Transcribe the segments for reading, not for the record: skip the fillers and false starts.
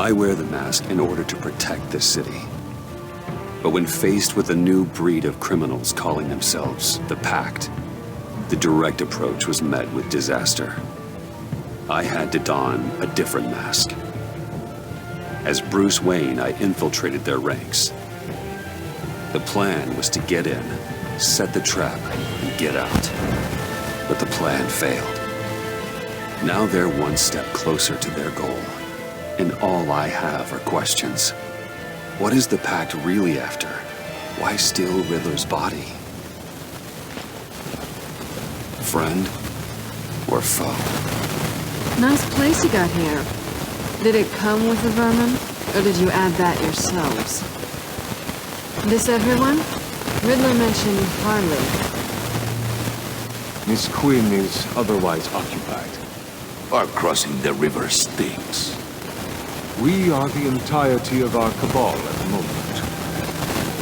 I wear the mask in order to protect this city. But when faced with a new breed of criminals calling themselves the Pact, the direct approach was met with disaster. I had to don a different mask. As Bruce Wayne, I infiltrated their ranks. The plan was to get in, set the trap, and get out. But the plan failed. Now they're one step closer to their goal, and all I have are questions. What is the Pact really after? Why steal Riddler's body? Friend or foe? Nice place you got here. Did it come with the vermin, or did you add that yourselves? This everyone? Riddler mentioned Harley. Miss Quinn is otherwise occupied. Our crossing the river stinks. We are the entirety of our cabal at the moment.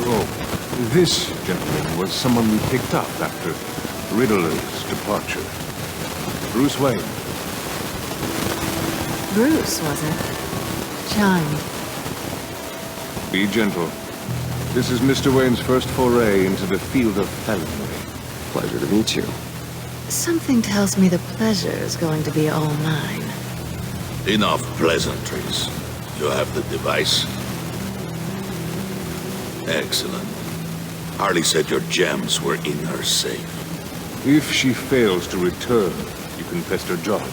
Oh, this gentleman was someone we picked up after Riddler's departure. Bruce Wayne. Bruce, was it? Charmed. Be gentle. This is Mr. Wayne's first foray into the field of felonry. Pleasure to meet you. Something tells me the pleasure is going to be all mine. Enough pleasantries. You have the device? Excellent. Harley said your gems were in her safe. If she fails to return, you can pester John.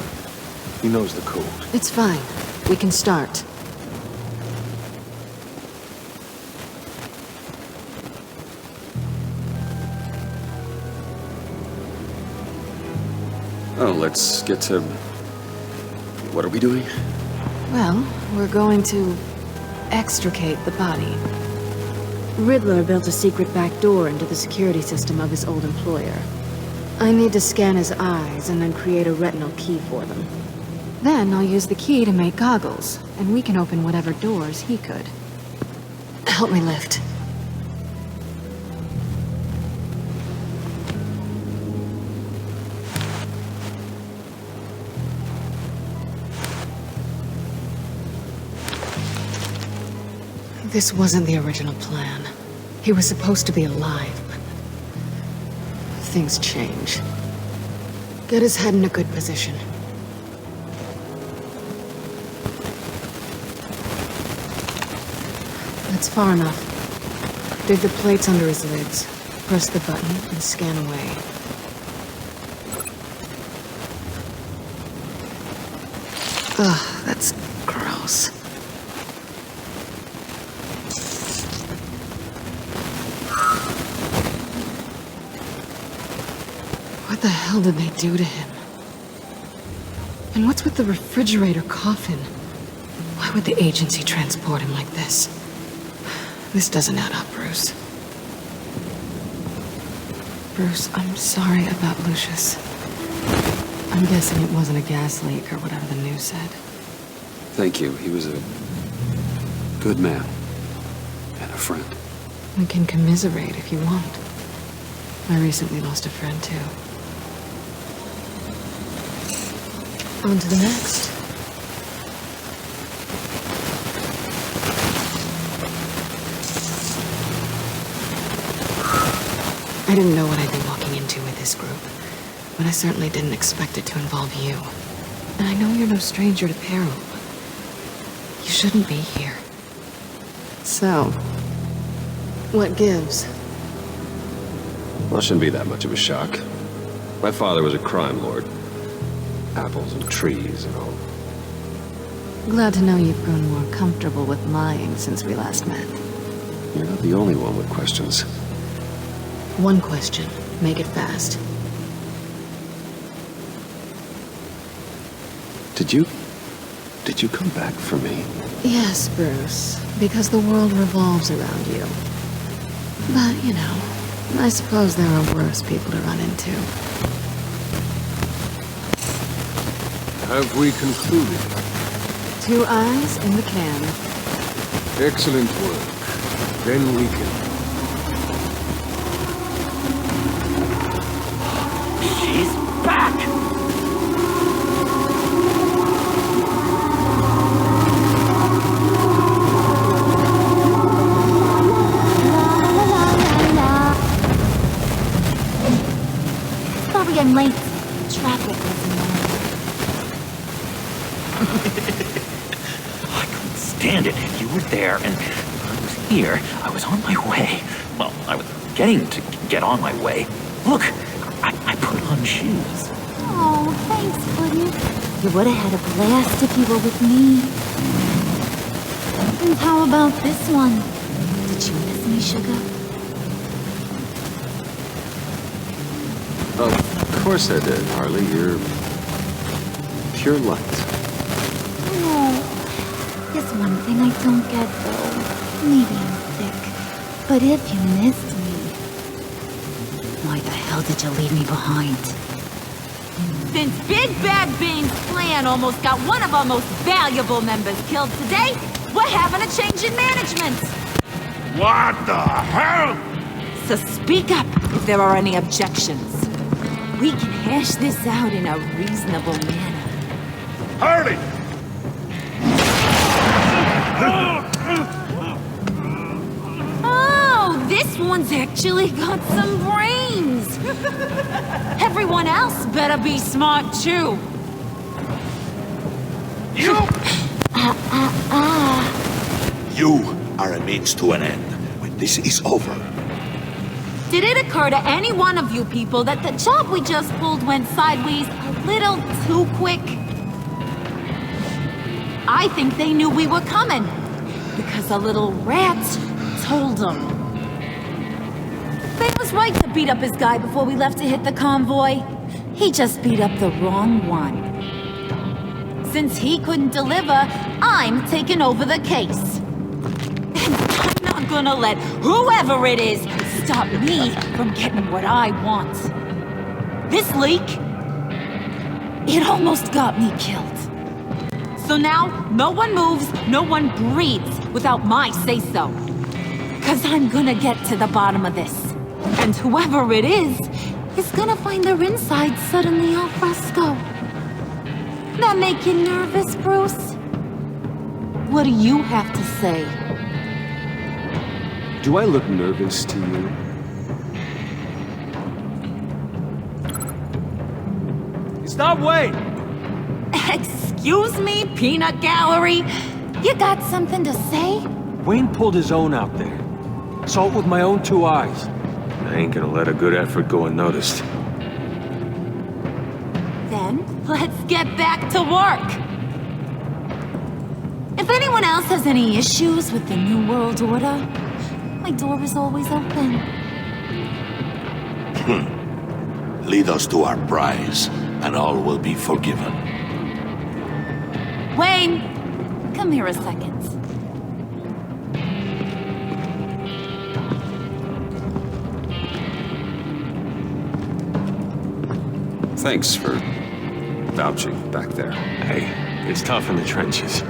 He knows the code. It's fine. We can start. Oh, let's get to... What are we doing? Well, we're going to extricate the body. Riddler built a secret back door into the security system of his old employer. I need to scan his eyes and then create a retinal key for them. Then I'll use the key to make goggles, and we can open whatever doors he could. Help me lift. This wasn't the original plan. He was supposed to be alive, but things change. Get his head in a good position. That's far enough. Dig the plates under his lids, press the button, and scan away. Ugh, that's gross. What the hell did they do to him? And what's with the refrigerator coffin? Why would the agency transport him like this? This doesn't add up, Bruce. Bruce, I'm sorry about Lucius. I'm guessing it wasn't a gas leak or whatever the news said. Thank you. He was a good man. And a friend. We can commiserate if you want. I recently lost a friend, too. On to the next. I didn't know what I'd be walking into with this group, but I certainly didn't expect it to involve you. And I know you're no stranger to peril, but you shouldn't be here. So, what gives? Well, it shouldn't be that much of a shock. My father was a crime lord. Apples and trees and all. Glad to know you've grown more comfortable with lying since we last met. You're not the only one with questions. One question. Make it fast. Did you come back for me? Yes, Bruce. Because the world revolves around you. But, you know, I suppose there are worse people to run into. Have we concluded? 2 eyes in the can. Excellent work. Then we can... She's back! I'm late. Traffic was annoying. I couldn't stand it. You were there, and I was here. I was on my way. Well, I was getting to get on my way. Look, I put on shoes. Oh, thanks, buddy. You would have had a blast if you were with me. And how about this one? Did you miss me, sugar? Of course I did, Harley. You're pure light. Oh, there's one thing I don't get, though. Maybe I'm thick. But if you missed me, why the hell did you leave me behind? Since Big Bad Bane's plan almost got one of our most valuable members killed today, we're having a change in management. What the hell? So speak up if there are any objections. We can hash this out in a reasonable manner. Harley! Oh, this one's actually got some brains. Everyone else better be smart too. You! You are a means to an end. When this is over, Did it occur to any one of you people that the job we just pulled went sideways a little too quick? I think they knew we were coming, because a little rat told them. Bane was right to beat up his guy before we left to hit the convoy. He just beat up the wrong one. Since he couldn't deliver, I'm taking over the case. And I'm not gonna let whoever it is stop me from getting what I want. This leak, it almost got me killed. So now, no one moves, no one breathes without my say-so. 'Cause I'm gonna get to the bottom of this. And whoever it is gonna find their inside suddenly al fresco. That make you nervous, Bruce? What do you have to say? Do I look nervous to you? Stop, wait! Excuse me, peanut gallery? You got something to say? Wayne pulled his own out there. Saw it with my own two eyes. I ain't gonna let a good effort go unnoticed. Then, let's get back to work. If anyone else has any issues with the New World Order, my door is always open. lead us to our prize, and all will be forgiven. Wayne, come here a second. Thanks for vouching back there. Hey, it's tough in the trenches.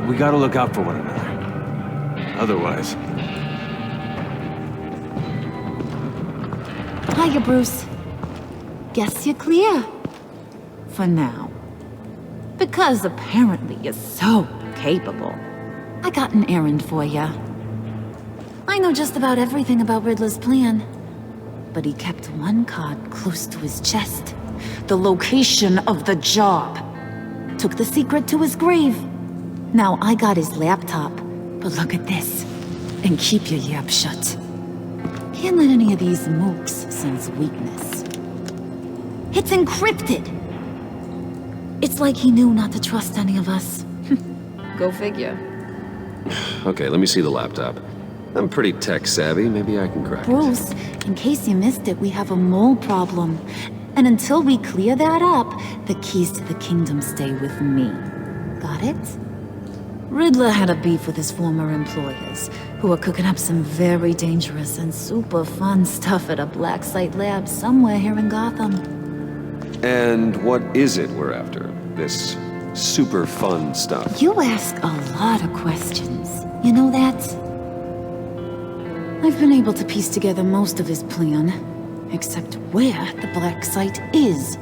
We gotta look out for one another. Otherwise... Hiya, Bruce. Guess you're clear. For now. Because apparently you're so capable. I got an errand for you. I know just about everything about Riddler's plan. But he kept one card close to his chest. The location of the job. Took the secret to his grave. Now I got his laptop. But look at this. And keep your yap shut. Can't let any of these mooks sense weakness. It's encrypted. It's like he knew not to trust any of us. Go figure. Okay, let me see the laptop. I'm pretty tech savvy. Maybe I can crack it. Bruce, in case you missed it, we have a mole problem. And until we clear that up, the keys to the kingdom stay with me. Got it? Riddler had a beef with his former employers, who were cooking up some very dangerous and super fun stuff at a black site lab somewhere here in Gotham. And what is it we're after? This super fun stuff? You ask a lot of questions. You know that? I've been able to piece together most of his plan, except where the black site is.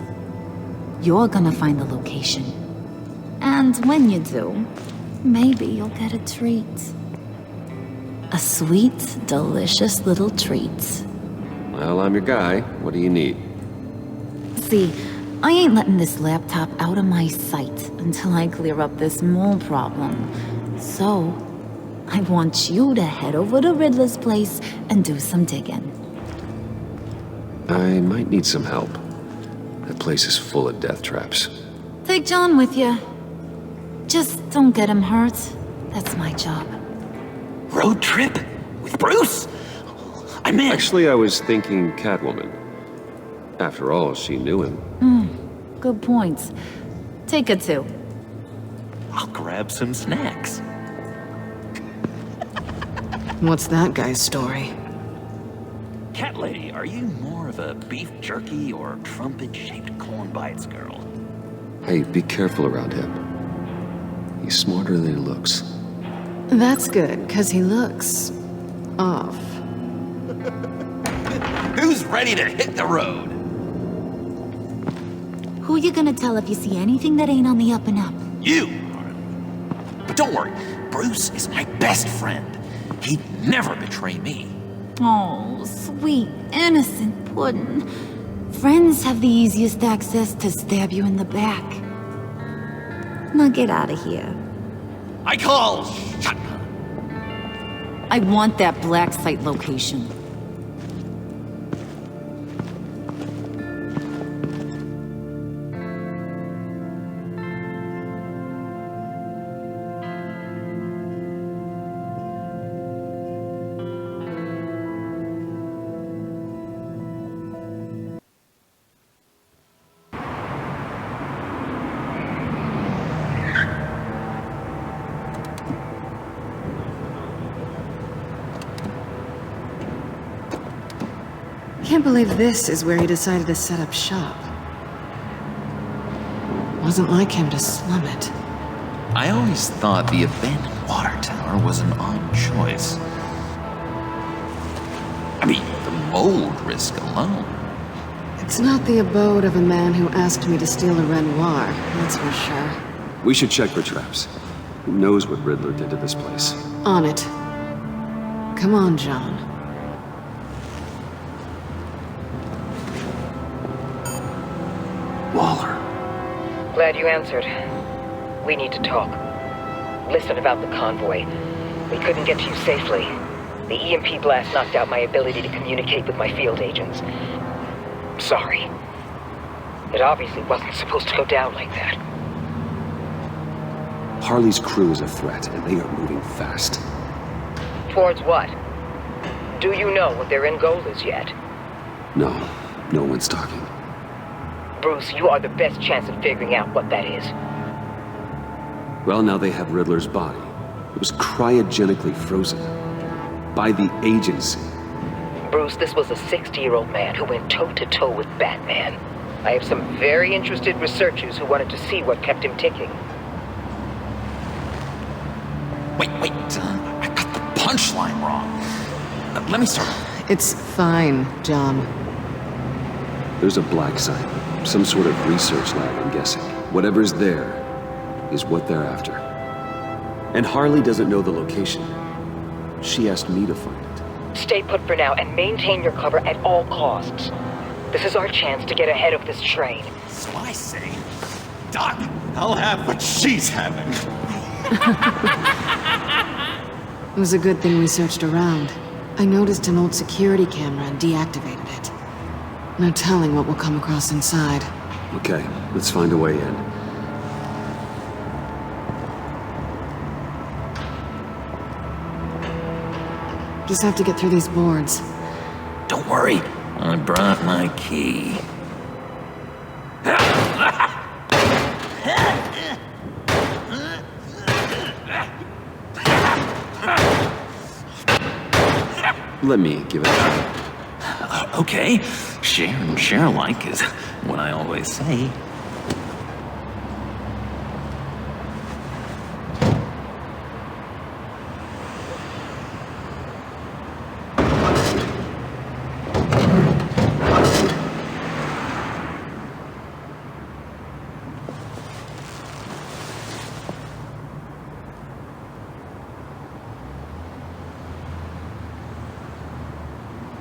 You're gonna find the location. And when you do, maybe you'll get a treat. A sweet, delicious little treat. Well, I'm your guy. What do you need? See, I ain't letting this laptop out of my sight until I clear up this mole problem. So, I want you to head over to Riddler's place and do some digging. I might need some help. That place is full of death traps. Take John with you. Just don't get him hurt. That's my job. Road trip? With Bruce? I'm in. Actually, I was thinking Catwoman. After all, she knew him. Good points. Take it too. I'll grab some snacks. What's that guy's story? Cat lady, are you more of a beef jerky or trumpet-shaped corn bites girl? Hey, be careful around him. He's smarter than he looks. That's good, because he looks... off. Who's ready to hit the road? Who you gonna tell if you see anything that ain't on the up and up? You, Harley. But don't worry, Bruce is my best friend. He'd never betray me. Oh, sweet, innocent puddin'. Friends have the easiest access to stab you in the back. Now get out of here. I call shotgun. I want that black site location. Can't believe this is where he decided to set up shop. Wasn't like him to slum it. I always thought the abandoned water tower was an odd choice. I mean, the mold risk alone. It's not the abode of a man who asked me to steal a Renoir, that's for sure. We should check for traps. Who knows what Riddler did to this place? On it. Come on, John. Waller. Glad you answered. We need to talk. Listen about the convoy. We couldn't get to you safely. The EMP blast knocked out my ability to communicate with my field agents. Sorry. It obviously wasn't supposed to go down like that. Harley's crew is a threat, and they are moving fast. Towards what? Do you know what their end goal is yet? No, no one's talking. Bruce, you are the best chance of figuring out what that is. Well, now they have Riddler's body. It was cryogenically frozen. By the agency. Bruce, this was a 60-year-old man who went toe-to-toe with Batman. I have some very interested researchers who wanted to see what kept him ticking. Wait, I got the punchline wrong. Let me start. It's fine, John. There's a black site. Some sort of research lab, I'm guessing. Whatever's there is what they're after. And Harley doesn't know the location. She asked me to find it. Stay put for now and maintain your cover at all costs. This is our chance to get ahead of this train. So I say, Doc, I'll have what she's having. It was a good thing we searched around. I noticed an old security camera and deactivated it. No telling what we'll come across inside. Okay, let's find a way in. Just have to get through these boards. Don't worry, I brought my key. Let me give it a try. Okay, share and share alike is what I always say.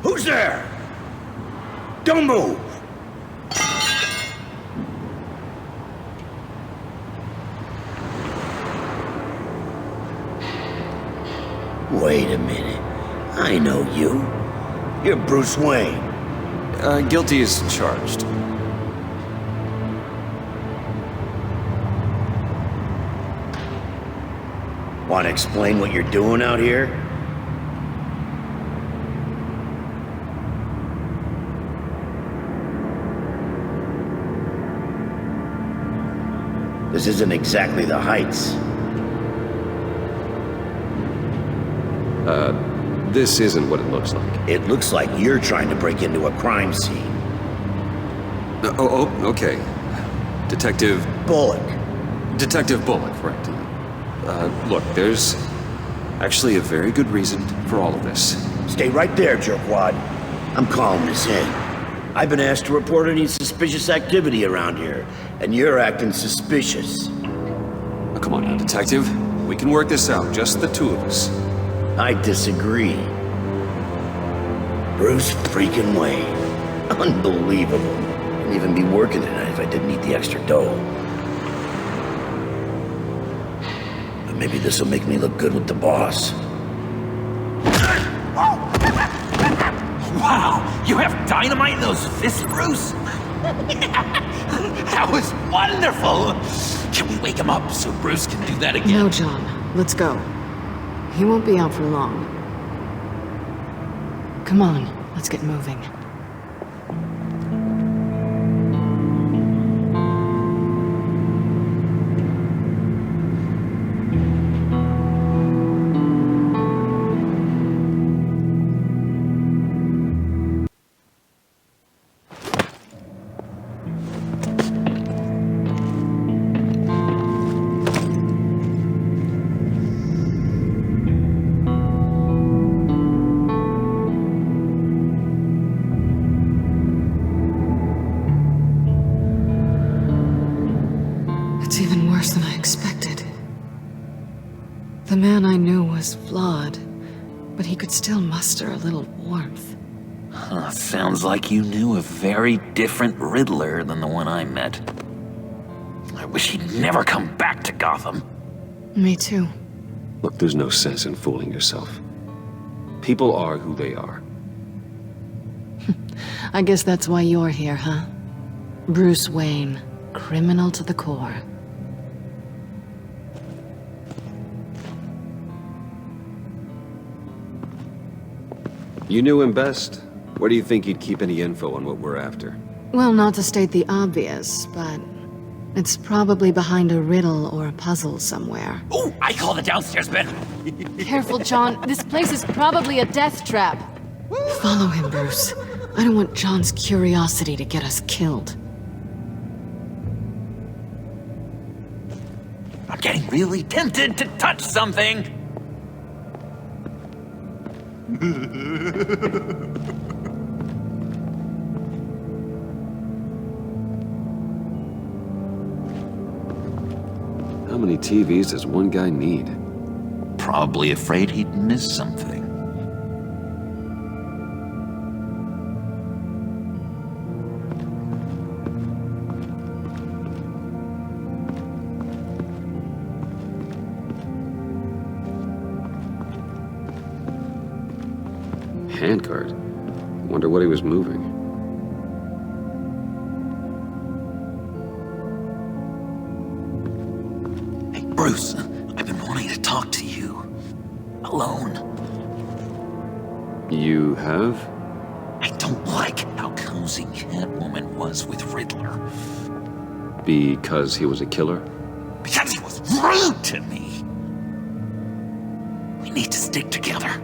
Who's there? Don't move! Wait a minute. I know you. You're Bruce Wayne. Guilty as charged. Want to explain what you're doing out here? This isn't exactly the Heights. This isn't what it looks like. It looks like you're trying to break into a crime scene. Okay. Detective Bullock. Detective Bullock, right. Look, there's actually a very good reason for all of this. Stay right there, jerkwad. I'm calling this in. I've been asked to report any suspicious activity around here, and you're acting suspicious. Oh, come on now, Detective. We can work this out, just the two of us. I disagree. Bruce freaking Wayne. Unbelievable. Wouldn't even be working tonight if I didn't need the extra dough. But maybe this'll make me look good with the boss. Wow, you have dynamite in those fists, Bruce? That was wonderful! Can we wake him up so Bruce can do that again? No, John. Let's go. He won't be out for long. Come on, let's get moving. It's even worse than I expected. The man I knew was flawed, but he could still muster a little warmth. Sounds like you knew a very different Riddler than the one I met. I wish he'd never come back to Gotham. Me too. Look, there's no sense in fooling yourself. People are who they are. I guess that's why you're here, huh? Bruce Wayne, criminal to the core. You knew him best. Where do you think he'd keep any info on what we're after? Well, not to state the obvious, but it's probably behind a riddle or a puzzle somewhere. Oh, I call the downstairs bedroom. Careful, John. This place is probably a death trap. Follow him, Bruce. I don't want John's curiosity to get us killed. I'm getting really tempted to touch something. How many TVs does one guy need? Probably afraid he'd miss something. Handcart. Wonder what he was moving. Hey, Bruce, I've been wanting to talk to you. Alone. You have? I don't like how cozy Catwoman was with Riddler. Because he was a killer? Because he was rude to me. We need to stick together.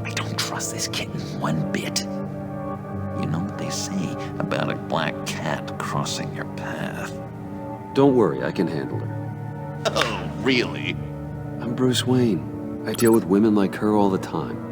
I don't trust this kitten one bit. You know what they say about a black cat crossing your path? Don't worry, I can handle her. Oh, really? I'm Bruce Wayne. I deal with women like her all the time.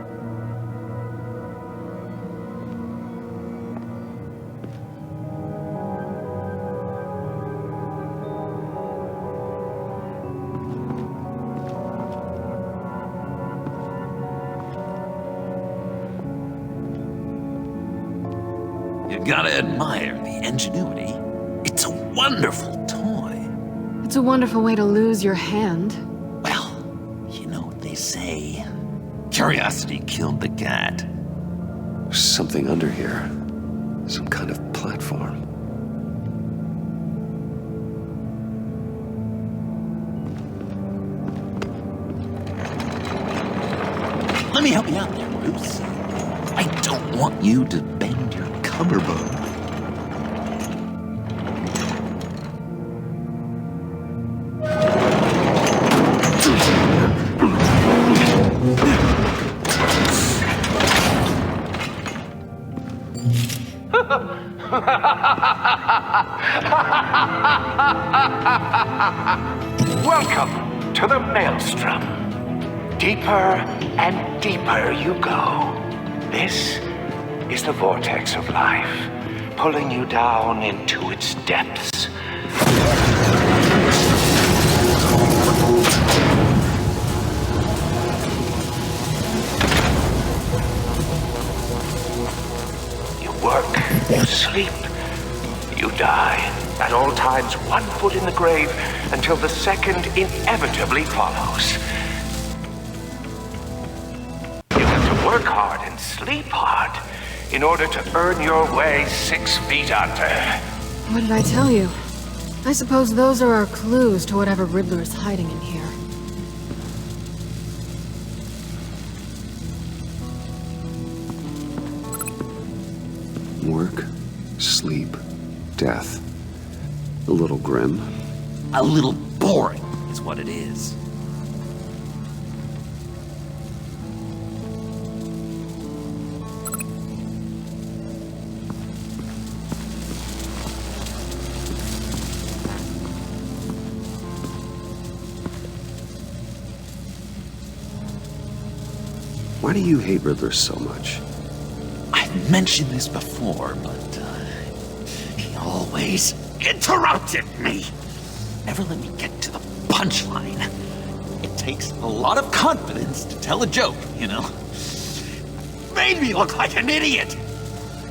You gotta admire the ingenuity. It's a wonderful toy. It's a wonderful way to lose your hand. Well, you know what they say. Curiosity killed the cat. There's something under here. Some kind of platform. Let me help you out there, Bruce. I don't want you to bend your collarbone. Welcome to the Maelstrom. Deeper and deeper you go. This is the vortex of life, pulling you down into its depths. You work, you sleep, you die. At all times, 1 foot in the grave until the second inevitably follows. You have to work hard and sleep hard in order to earn your way 6 feet under. What did I tell you? I suppose those are our clues to whatever Riddler is hiding in here. Work, sleep, death. A little grim. A little boring is what it is. Why do you hate Riddler so much? I've mentioned this before, but he always interrupted me. Never let me get to the punchline. It takes a lot of confidence to tell a joke, you know? Made me look like an idiot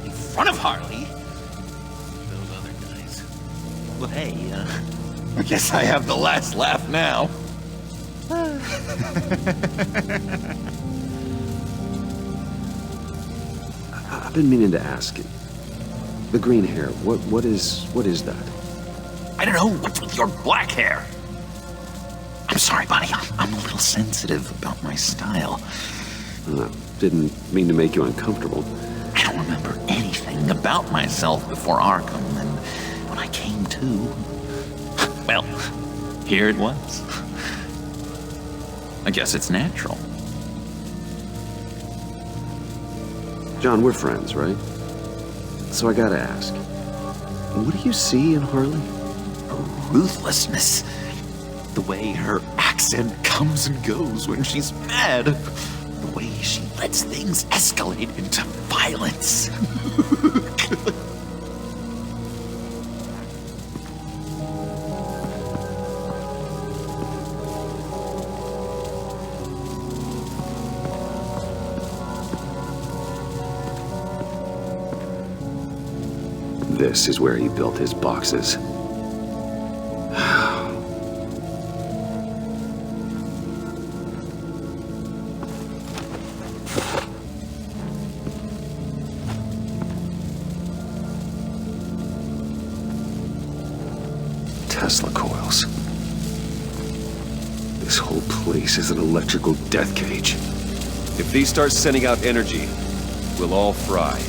in front of Harley. Those other guys. Well, hey, I guess I have the last laugh now. I've been meaning to ask you. The green hair, what is that? I don't know what's with your black hair. I'm sorry, buddy. I'm a little sensitive about my style. Didn't mean to make you uncomfortable. I don't remember anything about myself before Arkham, and when I came to, well, here it was. I guess it's natural. John, we're friends, right? So I gotta ask, what do you see in Harley? Ruthlessness. The way her accent comes and goes when she's mad. The way she lets things escalate into violence. This is where he built his boxes. Tesla coils. This whole place is an electrical death cage. If these start sending out energy, we'll all fry.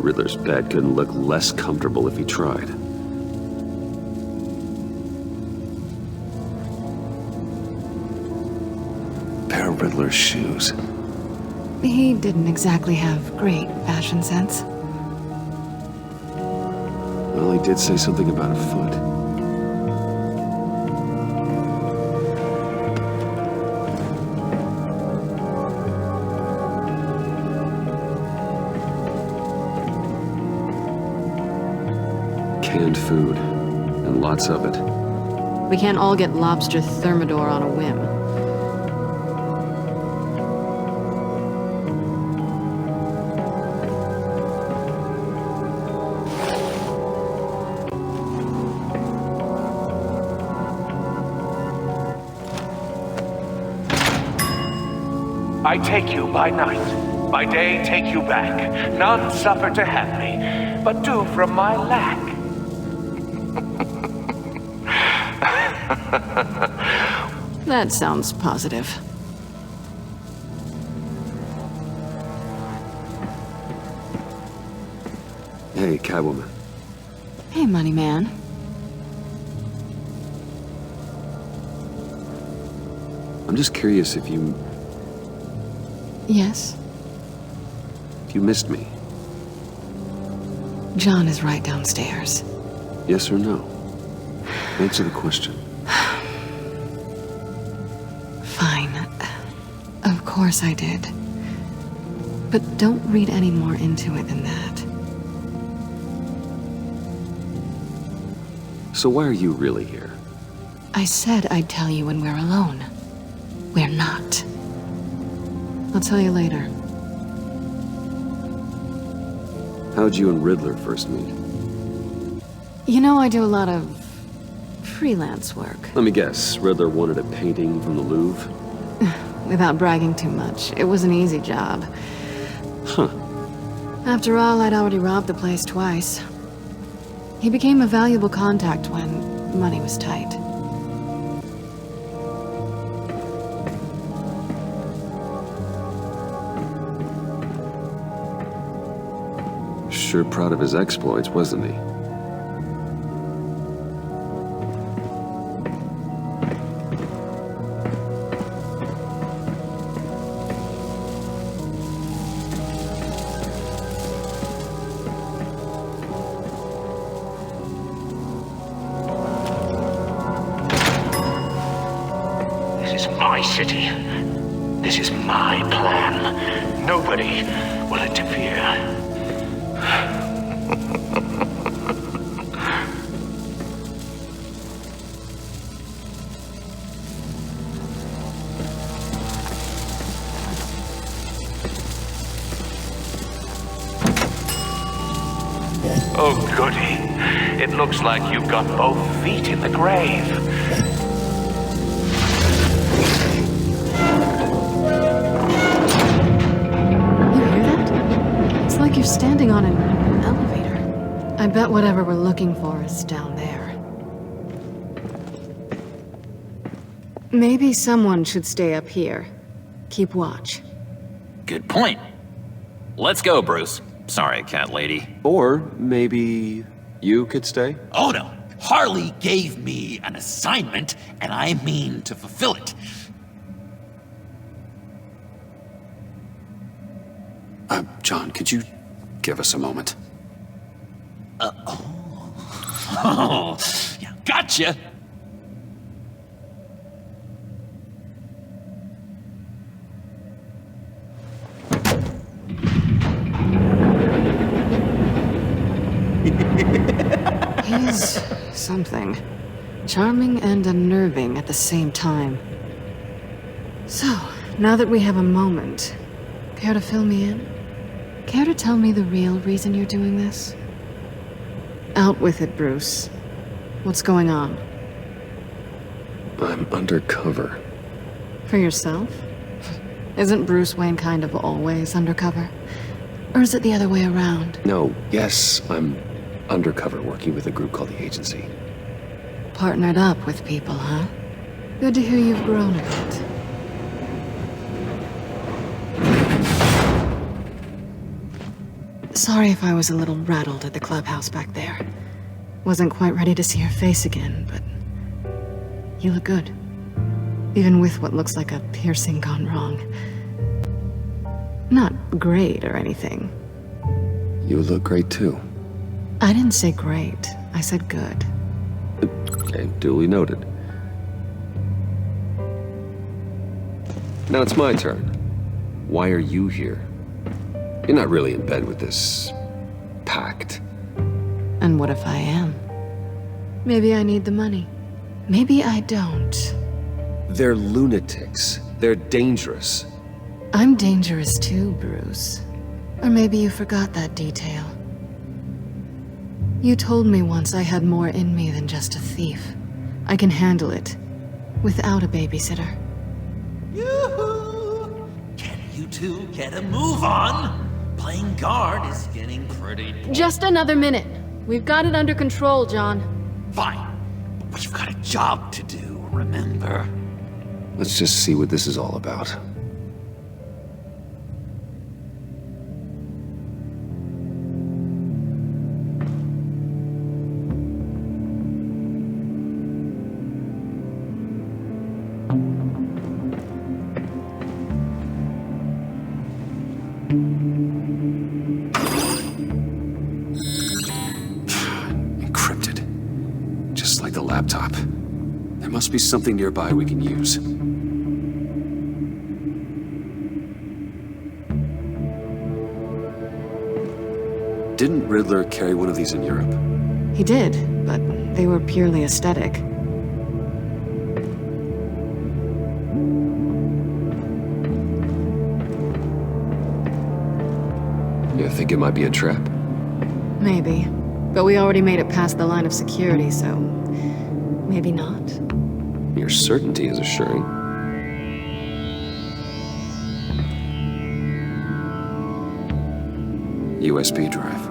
Riddler's bed couldn't look less comfortable if he tried. Pair of Riddler's shoes. He didn't exactly have great fashion sense. Well, he did say something about a foot. and food, and lots of it. We can't all get lobster thermidor on a whim. I take you by night, by day take you back. None suffer to have me, but do from my lack. That sounds positive. Hey, Catwoman. Hey, money man. I'm just curious if you Yes? missed me. John is right downstairs. Yes or no? Answer the question. Fine. Of course I did. But don't read any more into it than that. So why are you really here? I said I'd tell you when we're alone. We're not. I'll tell you later. How'd you and Riddler first meet? You know, I do a lot of freelance work. Let me guess, Riddler wanted a painting from the Louvre? Without bragging too much, it was an easy job. Huh. After all, I'd already robbed the place twice. He became a valuable contact when money was tight. Sure proud of his exploits, wasn't he? This is my city. This is my plan. Nobody will interfere. Oh, goody. It looks like you've got both feet in the grave. You hear that? It's like you're standing on an elevator. I bet whatever we're looking for is down there. Maybe someone should stay up here. Keep watch. Good point. Let's go, Bruce. Sorry, cat lady. Or maybe you could stay? Oh no. Harley gave me an assignment, and I mean to fulfill it. John, could you give us a moment? Oh, yeah, gotcha. He's something. Charming and unnerving at the same time. So, now that we have a moment, care to fill me in? Care to tell me the real reason you're doing this? Out with it, Bruce. What's going on? I'm undercover. For yourself? Isn't Bruce Wayne kind of always undercover? Or is it the other way around? No, yes, I'm undercover working with a group called the Agency. Partnered up with people, huh? Good to hear you've grown a bit. Sorry if I was a little rattled at the clubhouse back there. Wasn't quite ready to see your face again, but you look good. Even with what looks like a piercing gone wrong. Not great or anything. You look great too. I didn't say great. I said good. Okay, duly noted. Now it's my turn. Why are you here? You're not really in bed with this pact. And what if I am? Maybe I need the money. Maybe I don't. They're lunatics. They're dangerous. I'm dangerous too, Bruce. Or maybe you forgot that detail. You told me once I had more in me than just a thief. I can handle it. Without a babysitter. Yoo-hoo! Can you two get a move on? Playing guard is getting pretty... Just another minute. We've got it under control, John. Fine. But we've got a job to do, remember? Let's just see what this is all about. Encrypted. Just like the laptop. There must be something nearby we can use. Didn't Riddler carry one of these in Europe? He did, but they were purely aesthetic. You think it might be a trap? Maybe. But we already made it past the line of security, so... maybe not. Your certainty is assuring. USB drive.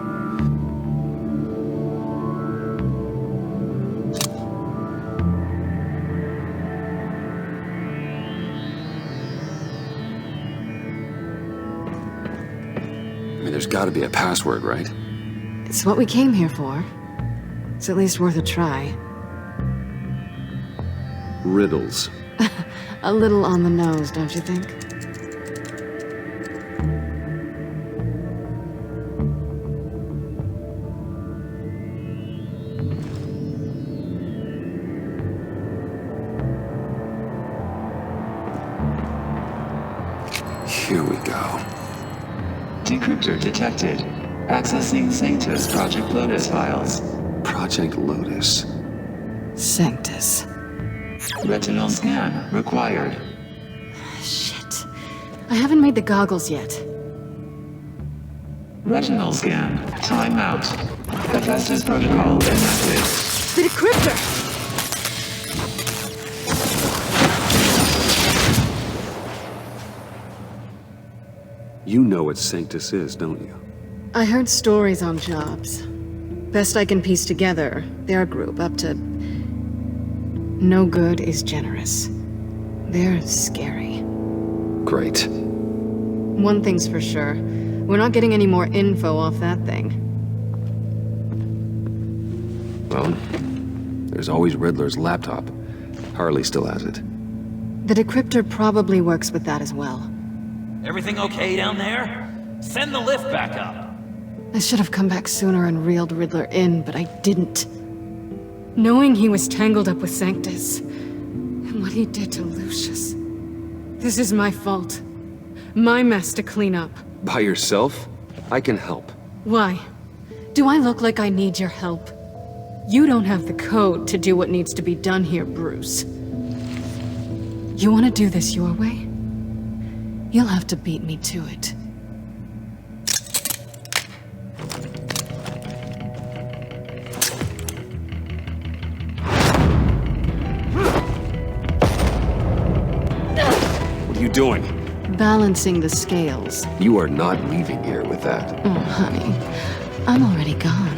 I mean, there's gotta be a password, right? It's what we came here for. It's at least worth a try. Riddles. A little on the nose, don't you think? Here we go. Decryptor detected. Accessing Sanctus Project Lotus files. Project Lotus. Sanctus. Retinal scan required. Shit. I haven't made the goggles yet. Retinal scan. Timeout. Hephaestus protocol enacted. The decryptor! You know what Sanctus is, don't you? I heard stories on jobs. Best I can piece together, their group up to... no good is generous. They're scary. Great. One thing's for sure. We're not getting any more info off that thing. Well, there's always Riddler's laptop. Harley still has it. The decryptor probably works with that as well. Everything okay down there? Send the lift back up. I should have come back sooner and reeled Riddler in, but I didn't. Knowing he was tangled up with Sanctus, and what he did to Lucius. This is my fault. My mess to clean up. By yourself? I can help. Why? Do I look like I need your help? You don't have the code to do what needs to be done here, Bruce. You want to do this your way? You'll have to beat me to it. What are you doing? Balancing the scales. You are not leaving here with that. Oh, honey. I'm already gone.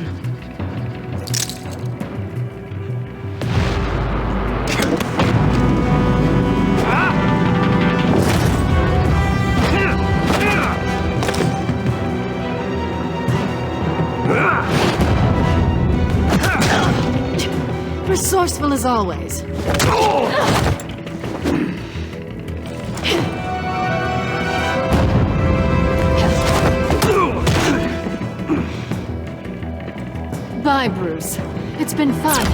Resourceful as always. Bye, Bruce. It's been fun.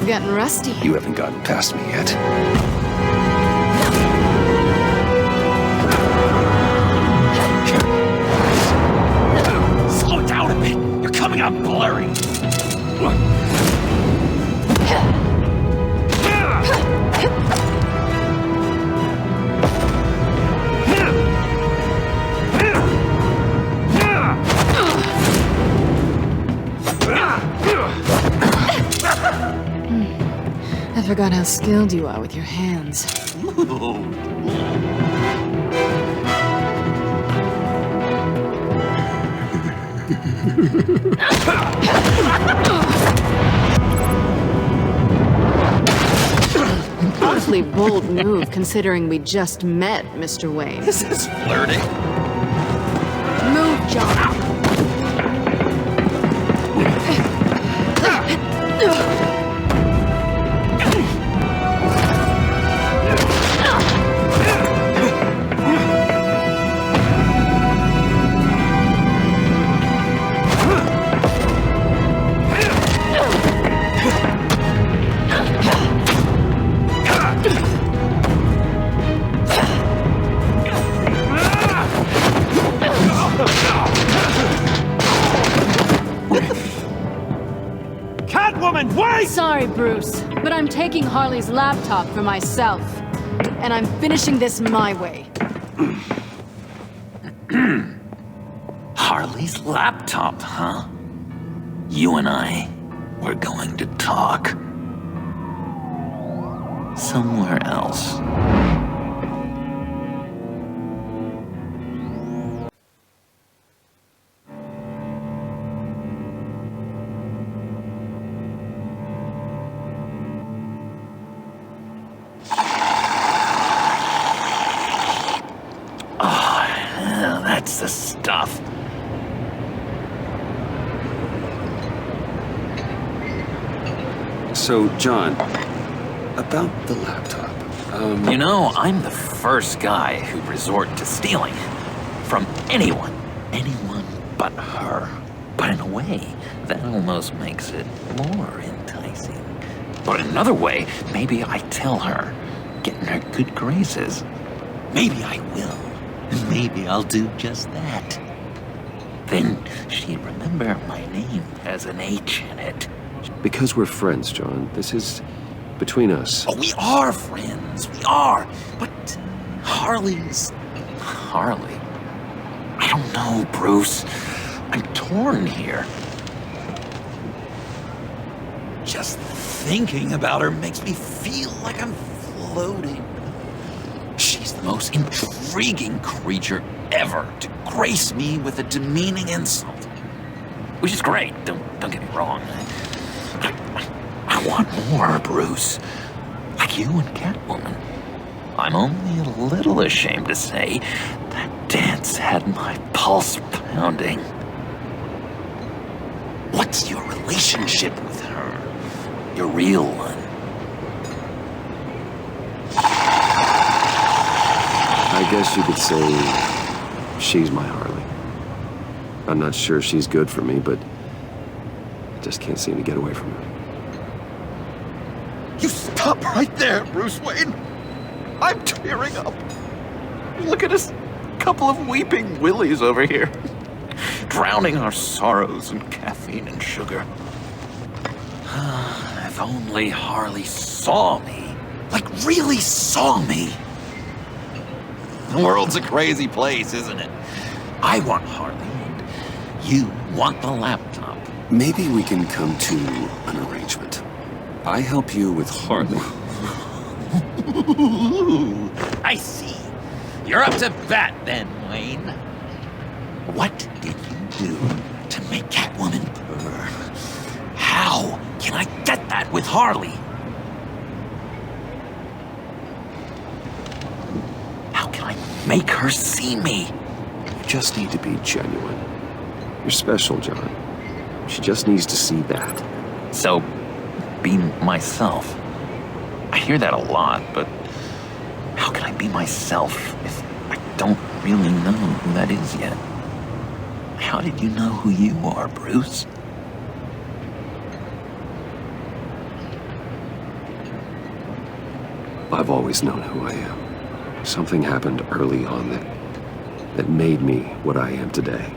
getting rusty. You haven't gotten past me yet. Slow it down a bit. You're coming out blurry. I forgot how skilled you are with your hands. Awfully bold move, considering we just met, Mr. Wayne. This is flirting. Move, John. Catwoman, wait! Sorry, Bruce, but I'm taking Harley's laptop for myself. And I'm finishing this my way. Harley's laptop, huh? You and I, we're going to talk. Somewhere else. That's the stuff. So, John, about the laptop, You know, I'm the first guy who'd resort to stealing. From anyone. Anyone but her. But in a way, that almost makes it more enticing. But in another way, maybe I tell her, get in her good graces. Maybe I will. Maybe I'll do just that. Then she'd remember my name has an H in it. because we're friends, John. This is between us. Oh, we are friends. We are. But Harley's... Harley. I don't know, Bruce. I'm torn here. Just thinking about her makes me feel like I'm floating. She's the most intriguing creature ever to grace me with a demeaning insult. Which is great, don't get me wrong. I want more, Bruce. Like you and Catwoman. I'm only a little ashamed to say that dance had my pulse pounding. What's your relationship with her? Your real one? I guess you could say she's my Harley. I'm not sure she's good for me, but I just can't seem to get away from her. You stop right there, Bruce Wayne. I'm tearing up. Look at us, couple of weeping willies over here. Drowning our sorrows in caffeine and sugar. If only Harley saw me. Like, really saw me. The world's a crazy place, isn't it? I want Harley, and you want the laptop. Maybe we can come to an arrangement. I help you with Harley. I see. You're up to bat then, Wayne. What did you do to make Catwoman purr? How can I get that with Harley? How can I make her see me? You just need to be genuine. You're special, John. She just needs to see that. So, be myself. I hear that a lot, but how can I be myself if I don't really know who that is yet? How did you know who you are, Bruce? I've always known who I am. Something happened early on that made me what I am today.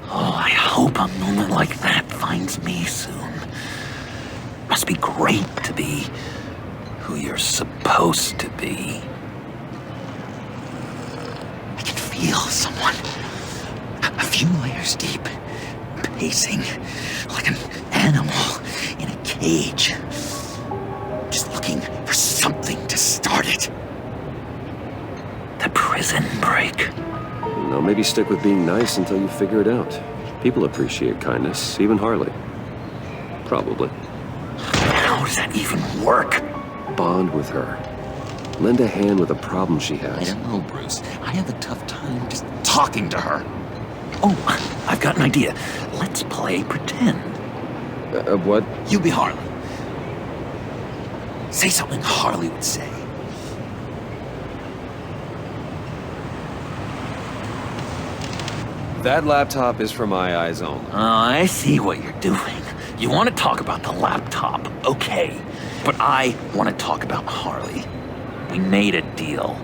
Oh, I hope a moment like that finds me soon. Must be great to be who you're supposed to be. I can feel someone a few layers deep, pacing like an animal in a cage, just looking for something to start it. The prison break. Now maybe stick with being nice until you figure it out. People appreciate kindness, even Harley. Probably. How does that even work? Bond with her. Lend a hand with a problem she has. I don't know, Bruce. I have a tough time just talking to her. Oh, I've got an idea. Let's play pretend. What? You be Harley. Say something Harley would say. That laptop is for my eyes only. Oh, I see what you're doing. You want to talk about the laptop, okay. But I want to talk about Harley. We made a deal.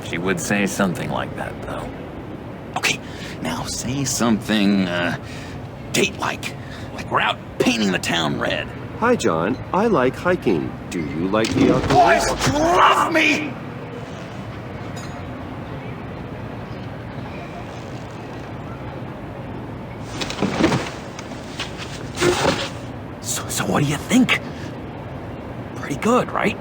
She would say something like that, though. Okay, now say something, date-like. Like we're out painting the town red. Hi, John. I like hiking. Do you like the outdoors? Boys, love me! So what do you think? Pretty good, right?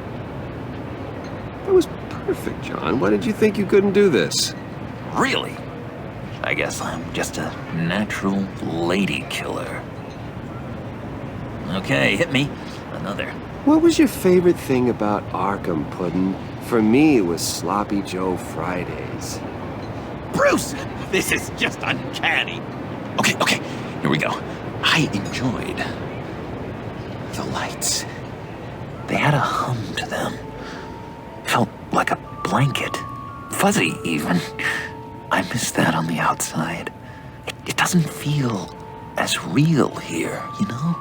That was perfect, John. Why did you think you couldn't do this? Really? I guess I'm just a natural lady killer. Okay, hit me. Another. What was your favorite thing about Arkham, Puddin'? For me, it was Sloppy Joe Fridays. Bruce! This is just uncanny. Okay, here we go. I enjoyed the lights. They had a hum to them. Felt like a blanket. Fuzzy, even. I miss that on the outside. It doesn't feel as real here, you know?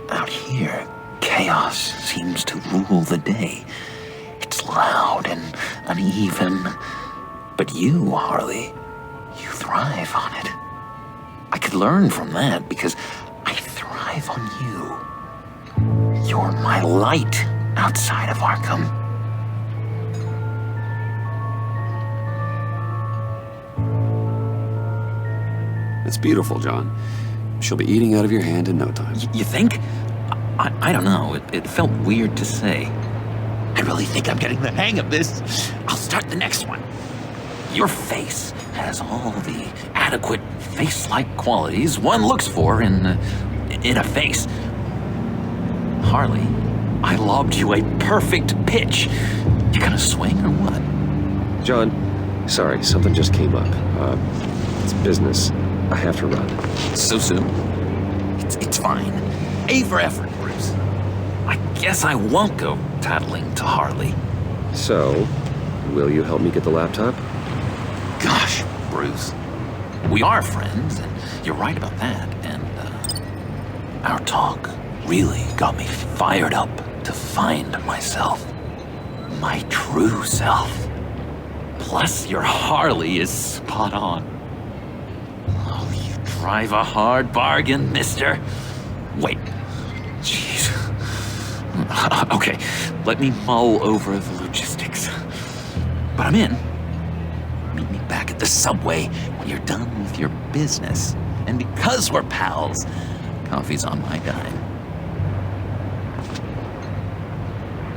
Out here, chaos seems to rule the day. It's loud and uneven. But you, Harley, you thrive on it. I could learn from that because I thrive on you. You're my light outside of Arkham. It's beautiful, John. She'll be eating out of your hand in no time. You think? I don't know. It felt weird to say. I really think I'm getting the hang of this. I'll start the next one. Your face has all the adequate face-like qualities one looks for in a face. Harley, I lobbed you a perfect pitch. You gonna swing or what? John, sorry, something just came up. It's business. I have to run. So soon? It's fine. A for effort, Bruce. I guess I won't go tattling to Harley. So, will you help me get the laptop? Gosh, Bruce. We are friends, and you're right about that. And, our talk really got me fired up to find myself. My true self. Plus, your Harley is spot on. Oh, you drive a hard bargain, mister. Wait. Jeez. Okay, let me mull over the logistics. But I'm in. Meet me back at the subway when you're done with your business. And because we're pals, coffee's on my dime.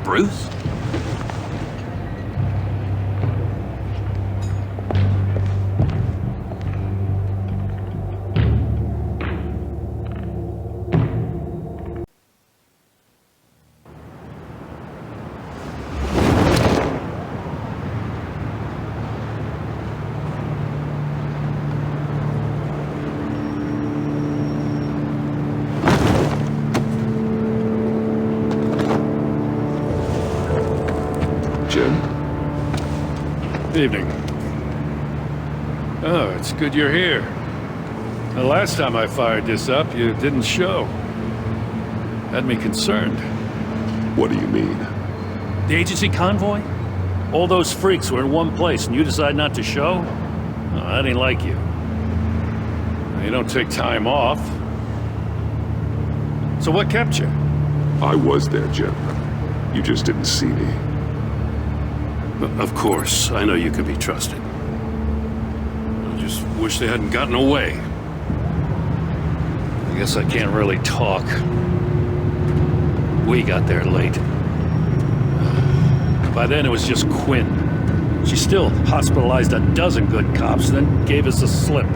Bruce? Evening. Oh, it's good you're here. The last time I fired this up, you didn't show. Had me concerned. What do you mean? The agency convoy? All those freaks were in one place and you decide not to show? Oh, that ain't like you. You don't take time off. So what kept you? I was there, Jim. You just didn't see me. Of course, I know you can be trusted. I just wish they hadn't gotten away. I guess I can't really talk. We got there late. By then it was just Quinn. She still hospitalized a dozen good cops, then gave us the slip.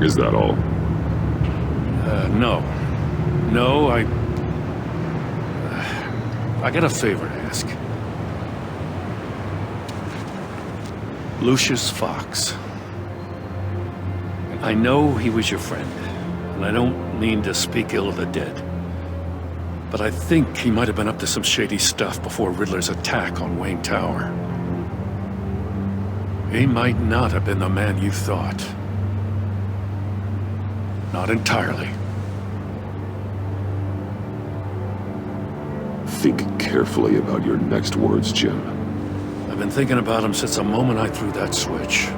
Is that all? No. No, I got a favor to ask. Lucius Fox. I know he was your friend, and I don't mean to speak ill of the dead. But I think he might have been up to some shady stuff before Riddler's attack on Wayne Tower. He might not have been the man you thought. Not entirely. Think carefully about your next words, Jim. I've been thinking about him since the moment I threw that switch.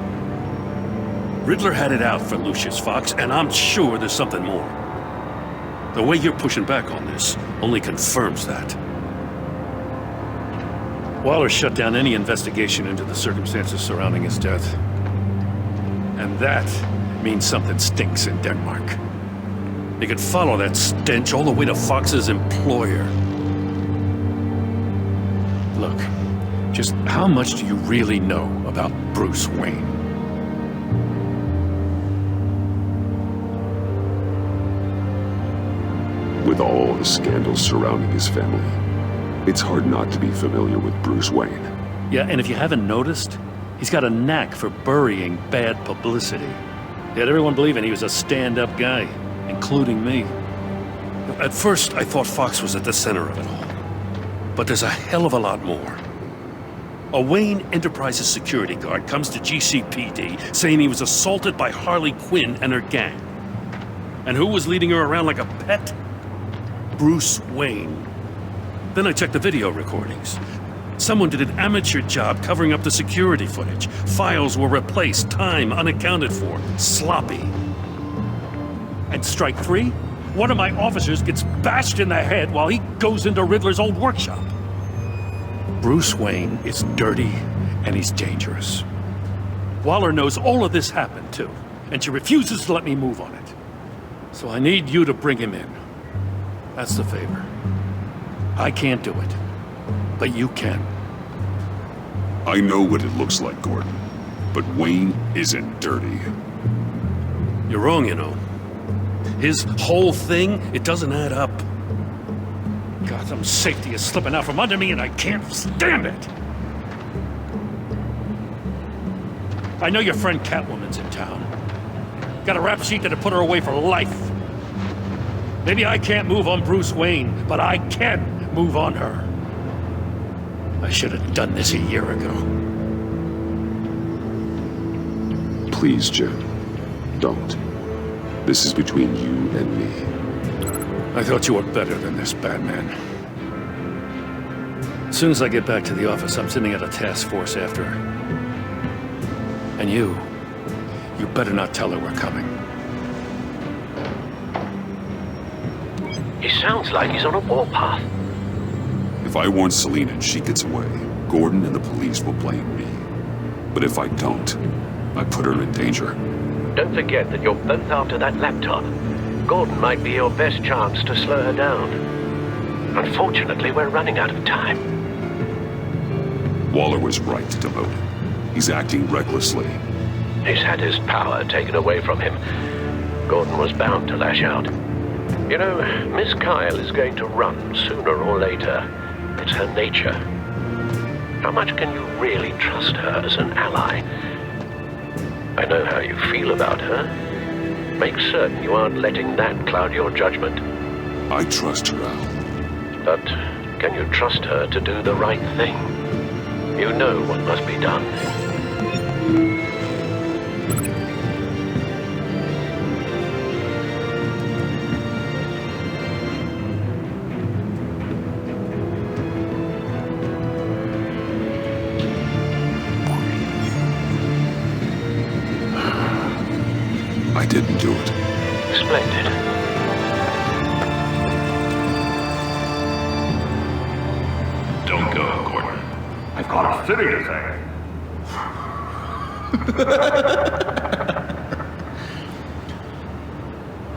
Riddler had it out for Lucius Fox, and I'm sure there's something more. The way you're pushing back on this only confirms that. Waller shut down any investigation into the circumstances surrounding his death. And that means something stinks in Denmark. You could follow that stench all the way to Fox's employer. Look, just how much do you really know about Bruce Wayne? With all the scandals surrounding his family, it's hard not to be familiar with Bruce Wayne. Yeah, and if you haven't noticed, he's got a knack for burying bad publicity. He had everyone believing he was a stand-up guy, including me. At first, I thought Fox was at the center of it all. But there's a hell of a lot more. A Wayne Enterprises security guard comes to GCPD saying he was assaulted by Harley Quinn and her gang. And who was leading her around like a pet? Bruce Wayne. Then I checked the video recordings. Someone did an amateur job covering up the security footage. Files were replaced, time unaccounted for, sloppy. And strike three? One of my officers gets bashed in the head while he goes into Riddler's old workshop. Bruce Wayne is dirty and he's dangerous. Waller knows all of this happened too, and she refuses to let me move on it. So I need you to bring him in. That's the favor. I can't do it, but you can. I know what it looks like, Gordon, but Wayne isn't dirty. You're wrong, you know. His whole thing, it doesn't add up. Gotham safety is slipping out from under me and I can't stand it! I know your friend Catwoman's in town. Got a rap sheet that'll put her away for life. Maybe I can't move on Bruce Wayne, but I can move on her. I should have done this a year ago. Please, Jim, don't. This is between you and me. I thought you were better than this, Batman. As soon as I get back to the office, I'm sending out a task force after her. And you better not tell her we're coming. He sounds like he's on a warpath. If I warn Selina and she gets away, Gordon and the police will blame me. But if I don't, I put her in danger. Don't forget that you're both after that laptop. Gordon might be your best chance to slow her down. Unfortunately, we're running out of time. Waller was right to demote him. He's acting recklessly. He's had his power taken away from him. Gordon was bound to lash out. You know, Miss Kyle is going to run sooner or later. It's her nature. How much can you really trust her as an ally? I know how you feel about her. Make certain you aren't letting that cloud your judgment. I trust her, Al. But can you trust her to do the right thing? You know what must be done. I didn't do it. Splendid. Don't go, Gordon. I've got a city to save.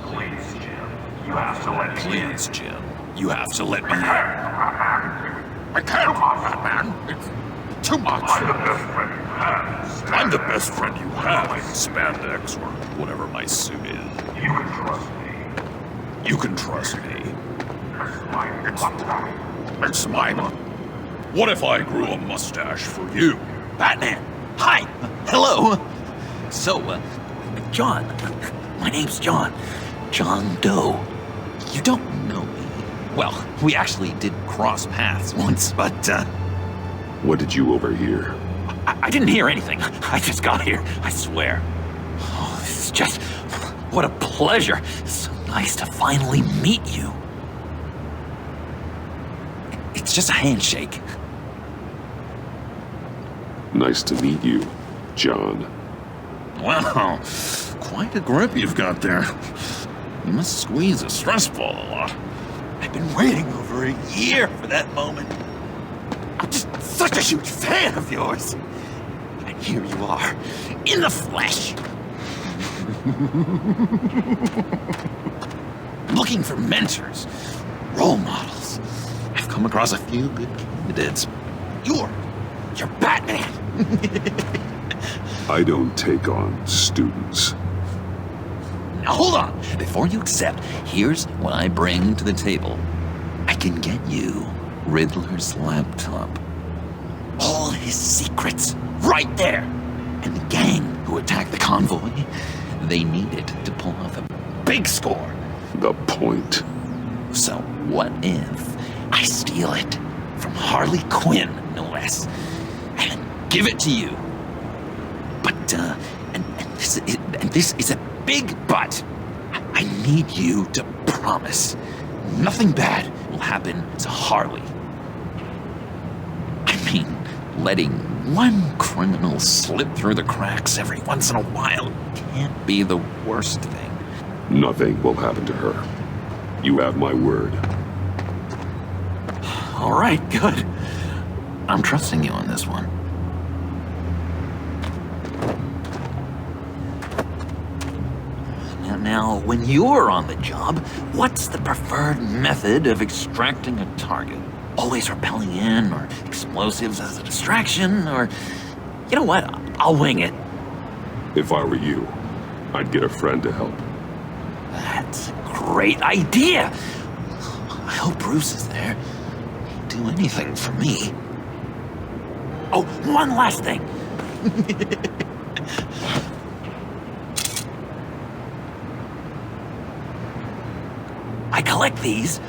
Please, Jim. You have to let me in. Please, Jim. You have to let me in. I can't, Batman. It's too much. I'm the best friend you have. Spandex or whatever my suit is. You can trust me. You can trust me. It's mine. What if I grew a mustache for you? Batman! Hi! Hello! So, John. My name's John. John Doe. You don't know me. Well, we actually did cross paths once, but, What did you overhear? I didn't hear anything. I just got here, I swear. Oh, this is just... What a pleasure. So nice to finally meet you. It's just a handshake. Nice to meet you, John. Wow, quite a grip you've got there. You must squeeze a stress ball a lot. I've been waiting over a year for that moment. I'm just such a huge fan of yours. And here you are, in the flesh. Looking for mentors, role models. I've come across a few good candidates. You're Batman. I don't take on students. Now hold on. Before you accept, here's what I bring to the table. I can get you Riddler's laptop. All his secrets, right there. And the gang who attacked the convoy, they need it to pull off a big score. The point. So what if I steal it from Harley Quinn, no less, and give it to you? But, this is a big but. I need you to promise nothing bad will happen to Harley. I mean, letting one criminal slip through the cracks every once in a while can't be the worst thing. Nothing will happen to her. You have my word. All right, good. I'm trusting you on this one. Now, when you're on the job, what's the preferred method of extracting a target? Always rappelling in, or explosives as a distraction, or... You know what? I'll wing it. If I were you, I'd get a friend to help. That's a great idea! I hope Bruce is there. He'd do anything for me. Oh, one last thing! I collect these.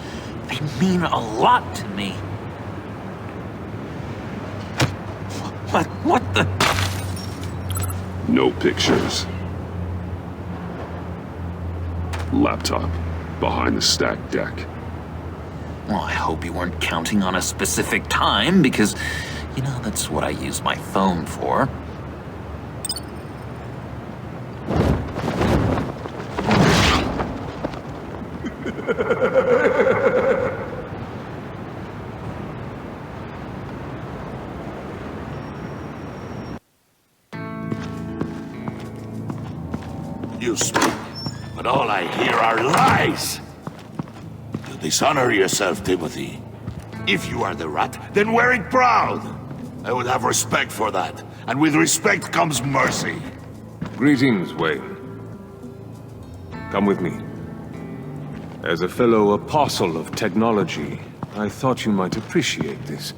They mean a lot to me. What the? No pictures. Laptop behind the stacked deck. Well, I hope you weren't counting on a specific time, because, you know, that's what I use my phone for. You speak, but all I hear are lies. You dishonor yourself, Timothy. If you are the rat, then wear it proud. I would have respect for that, and with respect comes mercy. Greetings, Wayne. Come with me. As a fellow apostle of technology, I thought you might appreciate this.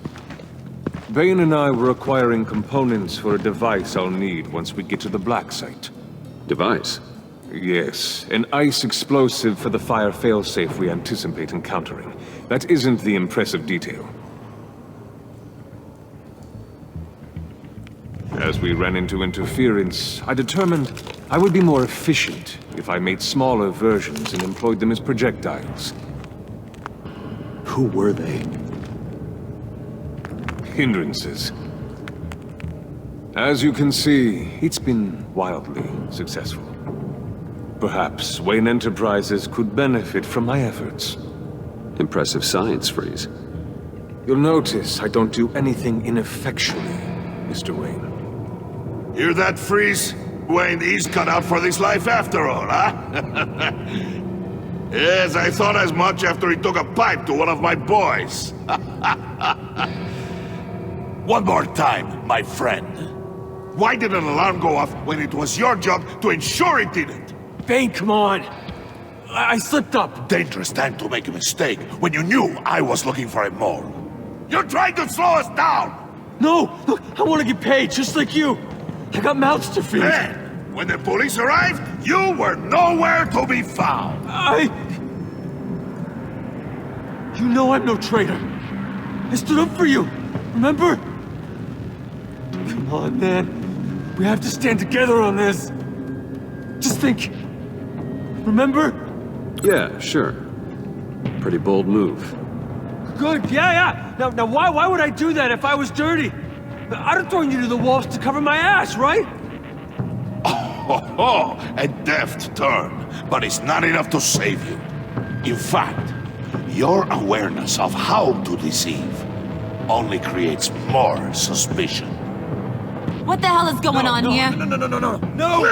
Bane and I were acquiring components for a device I'll need once we get to the Black Site. Device? Yes, an ice explosive for the fire failsafe we anticipate encountering. That isn't the impressive detail. As we ran into interference, I determined I would be more efficient if I made smaller versions and employed them as projectiles. Who were they? Hindrances. As you can see, it's been wildly successful. Perhaps Wayne Enterprises could benefit from my efforts. Impressive science, Freeze. You'll notice I don't do anything ineffectually, Mr. Wayne. Hear that, Freeze? Wayne, he's cut out for this life after all, huh? Yes, I thought as much after he took a pipe to one of my boys. One more time, my friend. Why did an alarm go off when it was your job to ensure it didn't? Bane, come on! I slipped up! Dangerous time to make a mistake when you knew I was looking for a mole. You're trying to slow us down! No! Look, I want to get paid, just like you! I got mouths to feed! Then, when the police arrived, you were nowhere to be found! You know I'm no traitor! I stood up for you, remember? Come on, man. We have to stand together on this. Just think. Remember? Yeah, sure. Pretty bold move. Good, yeah. Now why would I do that if I was dirty? I'd have thrown you to the wolves to cover my ass, right? Oh, a deft turn, but it's not enough to save you. In fact, your awareness of how to deceive only creates more suspicion. What the hell is going on here? No!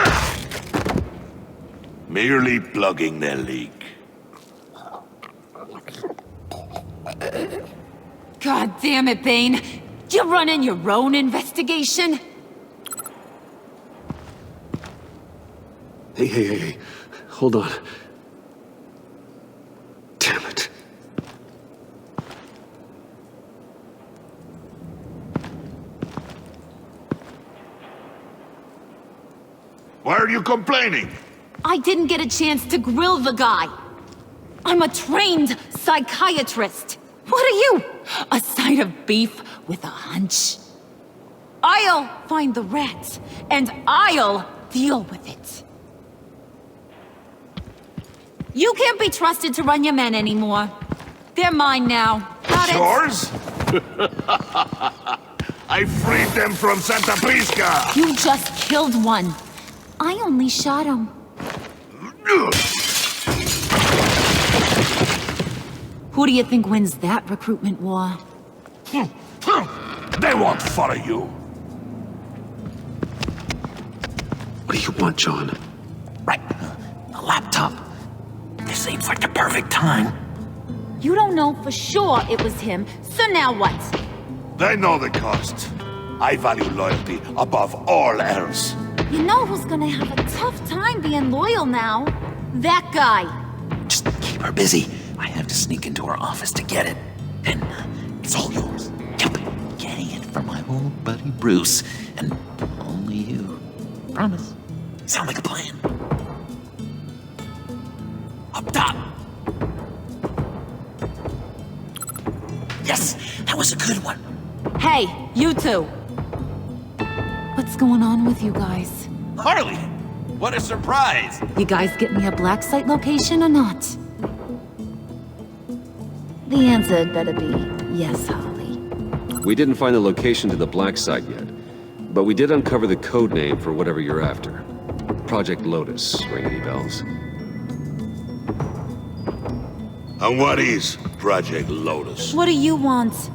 Merely plugging the leak. God damn it, Bane. You're running your own investigation? Hey. Hold on. Damn it. Why are you complaining? I didn't get a chance to grill the guy. I'm a trained psychiatrist. What are you? A side of beef with a hunch? I'll find the rat, and I'll deal with it. You can't be trusted to run your men anymore. They're mine now. Got it? Yours? I freed them from Santa Prisca! You just killed one. I only shot him. Who do you think wins that recruitment war? They won't follow you. What do you want, John? Right. A laptop. This seems like the perfect time. You don't know for sure it was him, so now what? They know the cost. I value loyalty above all else. You know who's gonna have a tough time being loyal now? That guy. Just keep her busy. I have to sneak into her office to get it. And it's all yours. Yep. Getting it from my old buddy Bruce. And only you. Promise. Sound like a plan. Up top. Yes, that was a good one. Hey, you two. What's going on with you guys? Harley! What a surprise! You guys get me a black site location or not? The answer had better be yes, Holly. We didn't find the location to the black site yet, but we did uncover the code name for whatever you're after. Project Lotus. Ring any bells? And what is Project Lotus? What do you want?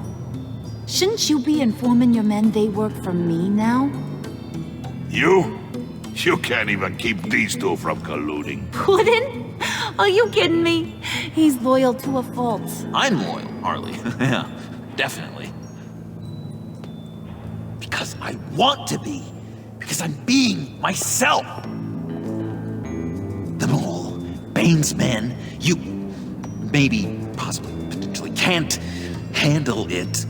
Shouldn't you be informing your men they work for me now? You? You can't even keep these two from colluding. Puddin'? Are you kidding me? He's loyal to a fault. I'm loyal, Harley. Yeah, definitely. Because I want to be. Because I'm being myself. The mole, Bane's men, you maybe, possibly, potentially can't handle it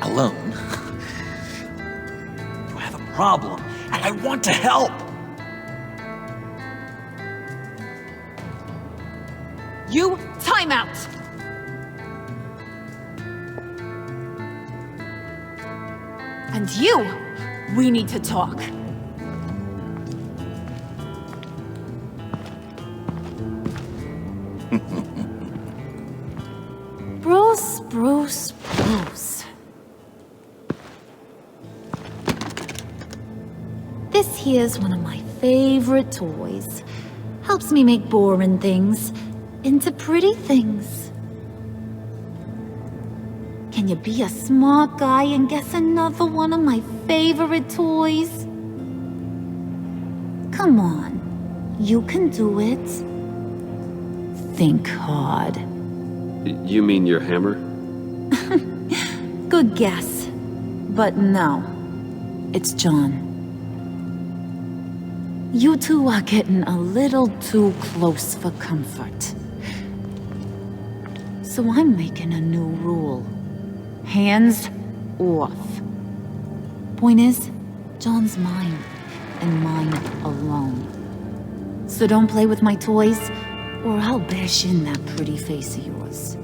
alone. You have a problem, and I want to help. You, time out! And you, we need to talk. Bruce. This here's one of my favorite toys. Helps me make boring things into pretty things. Can you be a smart guy and guess another one of my favorite toys? Come on, you can do it. Think hard. You mean your hammer? Good guess. But no, it's John. You two are getting a little too close for comfort. So I'm making a new rule. Hands off. Point is, John's mine, and mine alone. So don't play with my toys, or I'll bash in that pretty face of yours.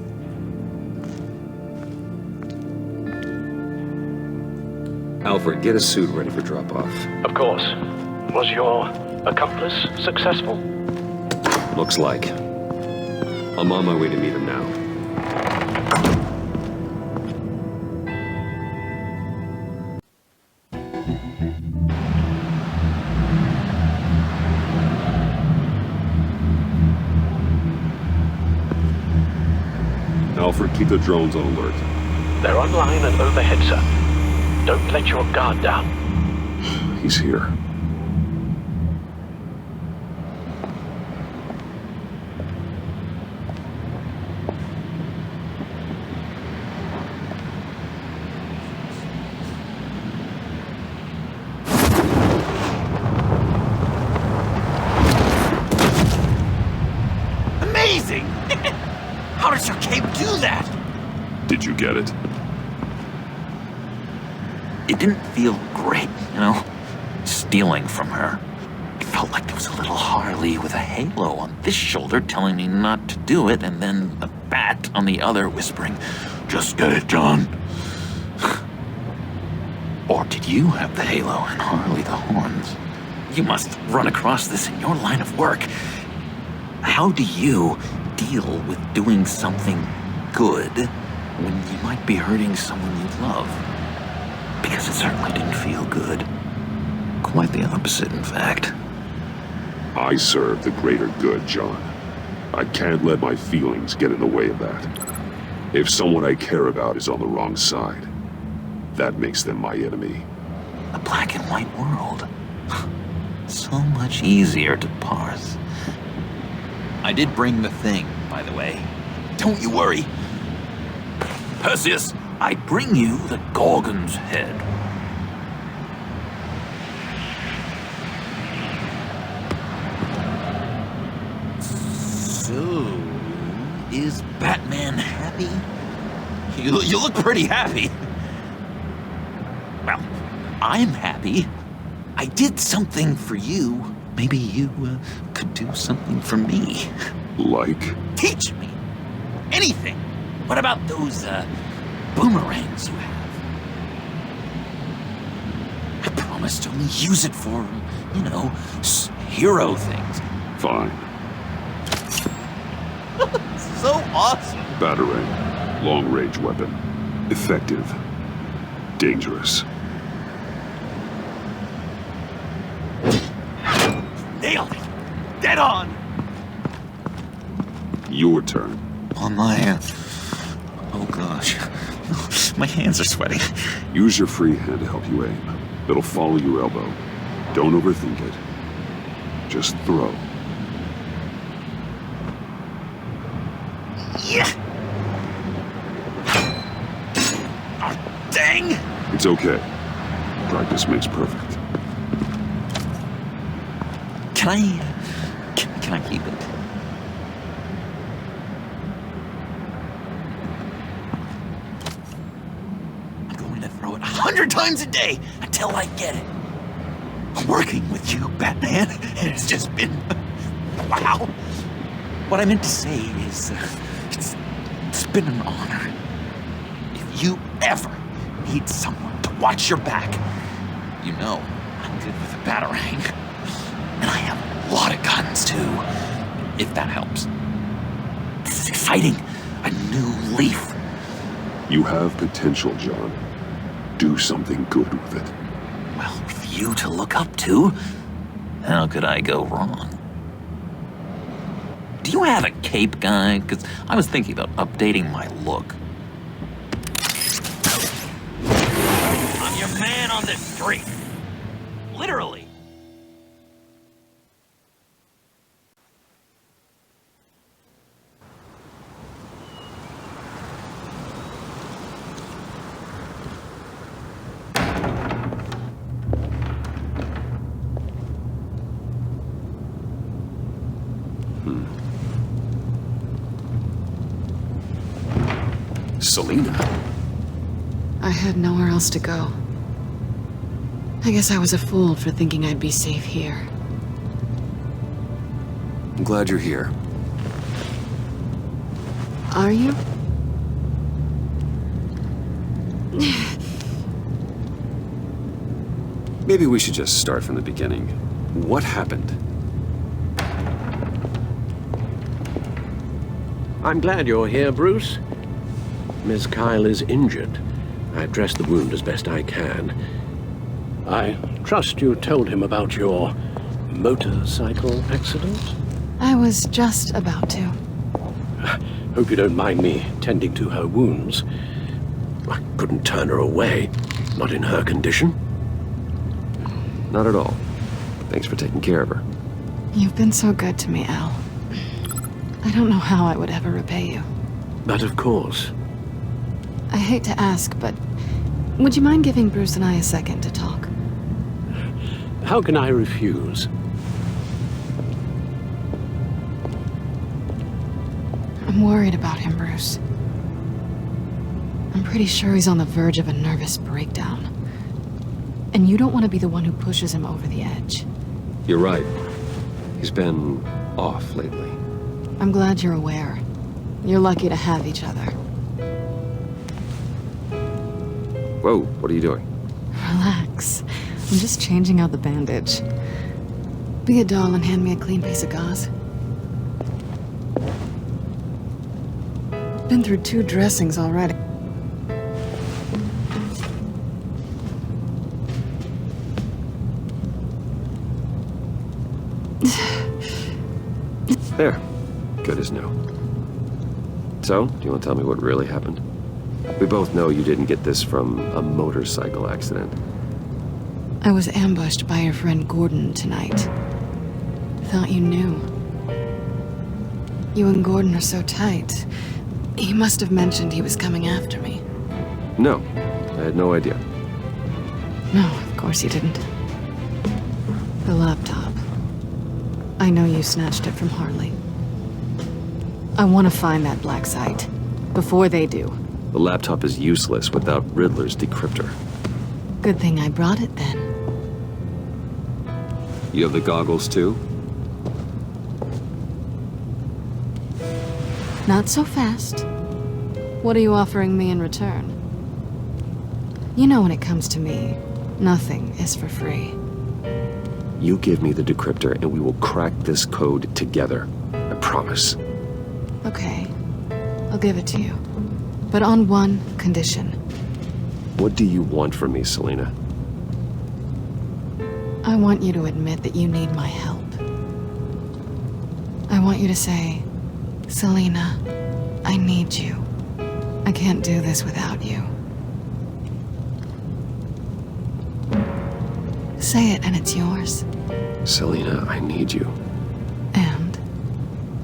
Alfred, get a suit ready for drop-off. Of course. Was your accomplice successful? Looks like. I'm on my way to meet him now. Alfred, keep the drones on alert. They're online and overhead, sir. Don't let your guard down. He's here. Amazing! How does your cape do that? Did you get it? It didn't feel great, you know? Stealing from her. It felt like there was a little Harley with a halo on this shoulder telling me not to do it, and then a bat on the other whispering, "Just get it, John." Or did you have the halo and Harley the horns? You must run across this in your line of work. How do you deal with doing something good when you might be hurting someone you love? Because it certainly didn't feel good. Quite the opposite, in fact. I serve the greater good, John. I can't let my feelings get in the way of that. If someone I care about is on the wrong side, that makes them my enemy. A black and white world. So much easier to parse. I did bring the thing, by the way. Don't you worry. Perseus, I bring you the Gorgon's head. So, is Batman happy? You look pretty happy. Well, I'm happy. I did something for you. Maybe you could do something for me. Like? Teach me. Anything. What about those, boomerangs you have? I promised to only use it for, you know, hero things. Fine. So awesome. Batarang. Long-range weapon. Effective. Dangerous. Nailed it. Dead on. Your turn. On my, oh gosh. My hands are sweating. Use your free hand to help you aim. It'll follow your elbow. Don't overthink it. Just throw. Yeah. Oh, dang. It's okay. Practice makes perfect. Can I keep it? I'm going to throw it 100 times a day until I get it. Working with you, Batman, it's just been... wow. What I meant to say is, it's been an honor. If you ever need someone to watch your back, you know I'm good with a batarang. And I have a lot of guns, too, if that helps. This is exciting. A new leaf. You have potential, John. Do something good with it. Well, with you to look up to, How could I go wrong? Do you have a cape, guy? Because I was thinking about updating my look. I'm your man on this street. Literally. Selina? I had nowhere else to go. I guess I was a fool for thinking I'd be safe here. I'm glad you're here. Are you? Maybe we should just start from the beginning. What happened? I'm glad you're here, Bruce. Miss Kyle is injured. I've dressed the wound as best I can. I trust you told him about your motorcycle accident? I was just about to. Hope you don't mind me tending to her wounds. I couldn't turn her away, not in her condition. Not at all. Thanks for taking care of her. You've been so good to me, Al. I don't know how I would ever repay you. But of course. I hate to ask, but would you mind giving Bruce and I a second to talk? How can I refuse? I'm worried about him, Bruce. I'm pretty sure he's on the verge of a nervous breakdown. And you don't want to be the one who pushes him over the edge. You're right. He's been off lately. I'm glad you're aware. You're lucky to have each other. Whoa, what are you doing? Relax. I'm just changing out the bandage. Be a doll and hand me a clean piece of gauze. Been through 2 dressings already. There. Good as new. So, do you want to tell me what really happened? We both know you didn't get this from a motorcycle accident. I was ambushed by your friend Gordon tonight. Thought you knew. You and Gordon are so tight. He must have mentioned he was coming after me. No, I had no idea. No, of course you didn't. The laptop. I know you snatched it from Harley. I want to find that black site. Before they do. The laptop is useless without Riddler's decryptor. Good thing I brought it then. You have the goggles too? Not so fast. What are you offering me in return? You know when it comes to me, nothing is for free. You give me the decryptor and we will crack this code together. I promise. Okay. I'll give it to you. But on one condition. What do you want from me, Selina? I want you to admit that you need my help. I want you to say, Selina, I need you. I can't do this without you. Say it and it's yours. Selina, I need you. And?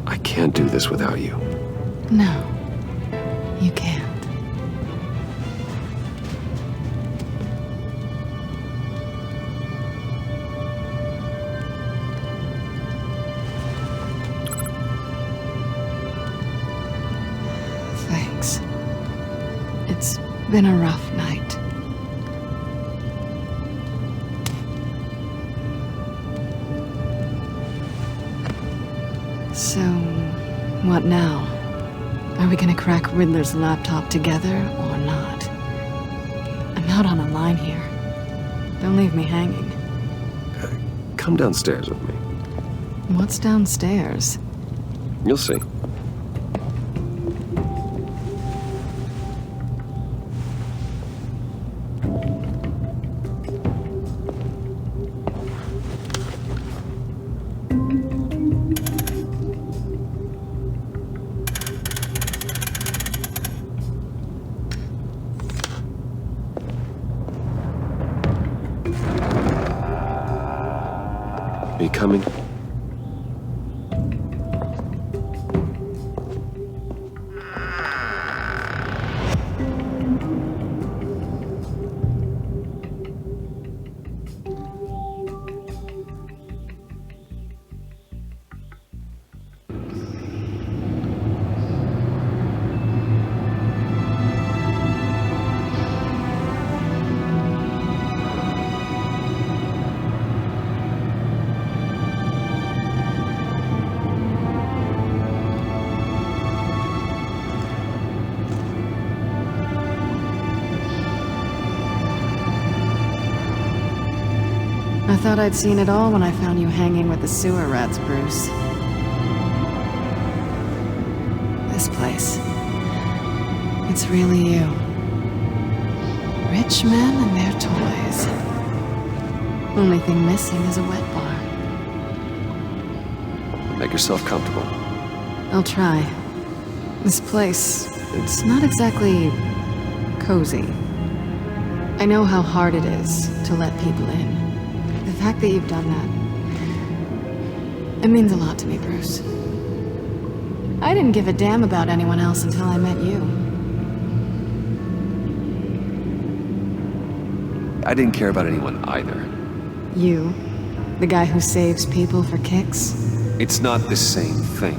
I can't do this without you. No, you can't. Thanks. It's been a rough night. So, what now? Are we gonna crack Riddler's laptop together or not? I'm out on a line here. Don't leave me hanging. Come downstairs with me. What's downstairs? You'll see. Are you coming? I thought I'd seen it all when I found you hanging with the sewer rats, Bruce. This place. It's really you. Rich men and their toys. Only thing missing is a wet bar. Make yourself comfortable. I'll try. This place, it's not exactly cozy. I know how hard it is to let people in. The fact that you've done that, it means a lot to me, Bruce. I didn't give a damn about anyone else until I met you. I didn't care about anyone either. You, the guy who saves people for kicks? It's not the same thing.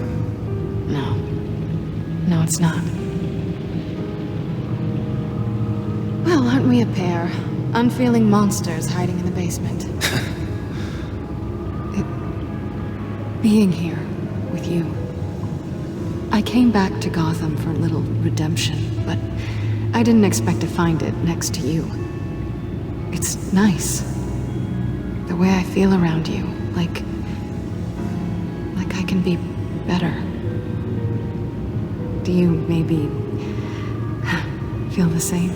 No. No, it's not. Well, aren't we a pair? Unfeeling monsters hiding in the basement. Being here with you. I came back to Gotham for a little redemption, but I didn't expect to find it next to you. It's nice. The way I feel around you, like I can be better. Do you maybe feel the same?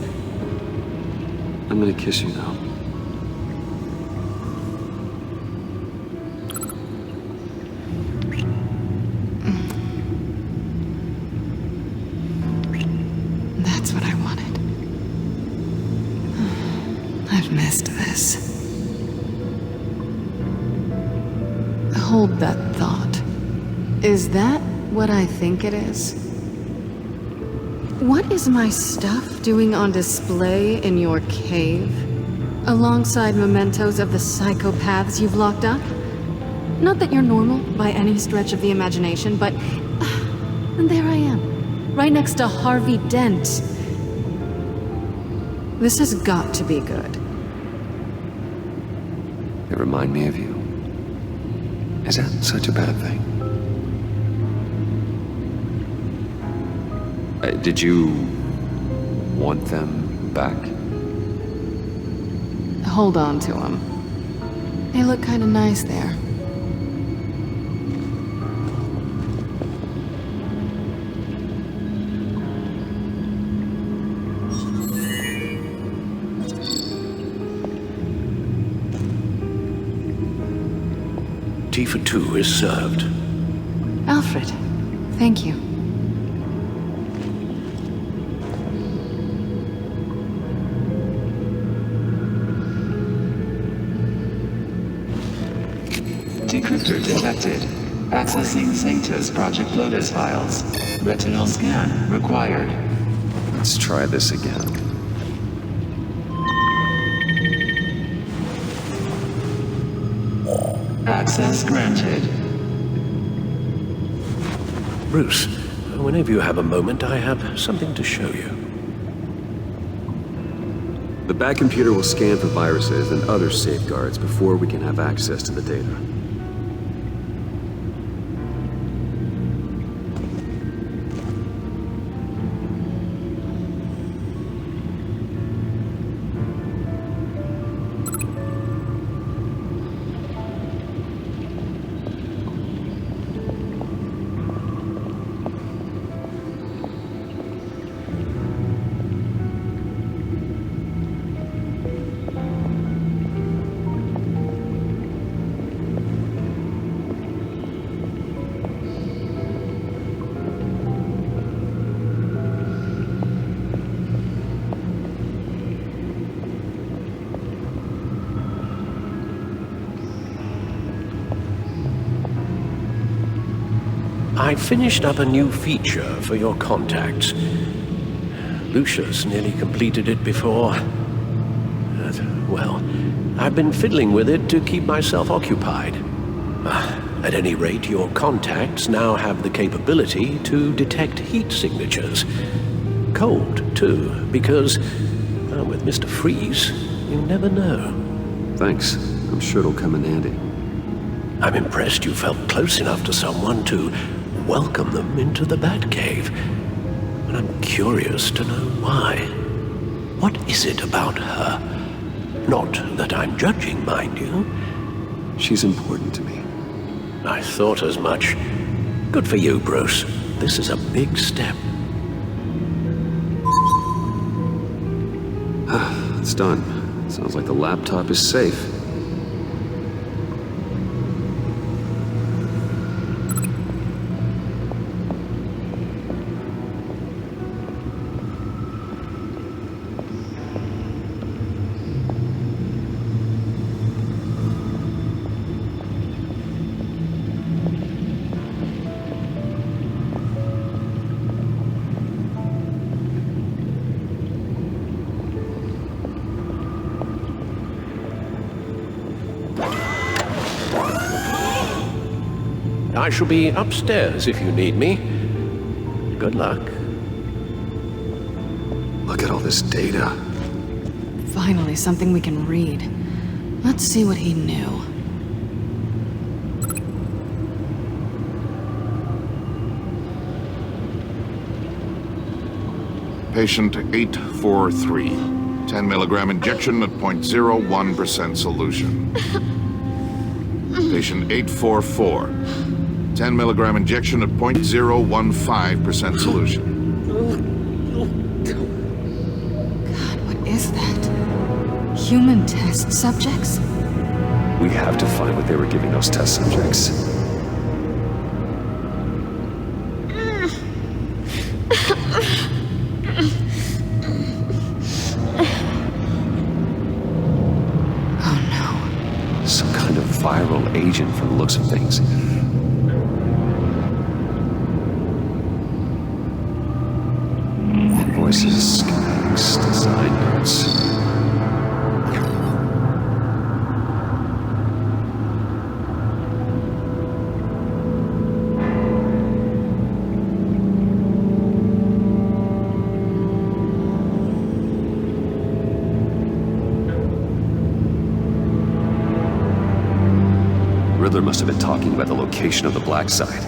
I'm gonna kiss you now. That's what I wanted. I've missed this. Hold that thought. Is that what I think it is? What is my stuff doing on display in your cave? Alongside mementos of the psychopaths you've locked up? Not that you're normal by any stretch of the imagination, but there I am, right next to Harvey Dent. This has got to be good. They remind me of you. Is that such a bad thing? Did you want them back? Hold on to them. They look kind of nice there. Tea for two is served. Alfred, thank you. Decryptor detected. Accessing Sanctus Project Lotus files. Retinal scan required. Let's try this again. Access granted. Bruce, whenever you have a moment, I have something to show you. The back computer will scan for viruses and other safeguards before we can have access to the data. I finished up a new feature for your contacts. Lucius nearly completed it before. Well, I've been fiddling with it to keep myself occupied. At any rate, your contacts now have the capability to detect heat signatures. Cold, too, because, with Mr. Freeze, you never know. Thanks. I'm sure it'll come in handy. I'm impressed you felt close enough to someone to welcome them into the Batcave. But I'm curious to know why. What is it about her? Not that I'm judging, mind you. She's important to me. I thought as much. Good for you, Bruce. This is a big step. It's done. Sounds like the laptop is safe. I shall be upstairs if you need me. Good luck. Look at all this data. Finally, something we can read. Let's see what he knew. Patient 843. 10 milligram injection at 0.01% solution. Patient 844. 10 milligram injection at 0.015% solution. God, what is that? Human test subjects? We have to find what they were giving those test subjects. Viral agent from the looks of things. Invoices, schematics, design notes. Riddler must have been talking about the location of the black site.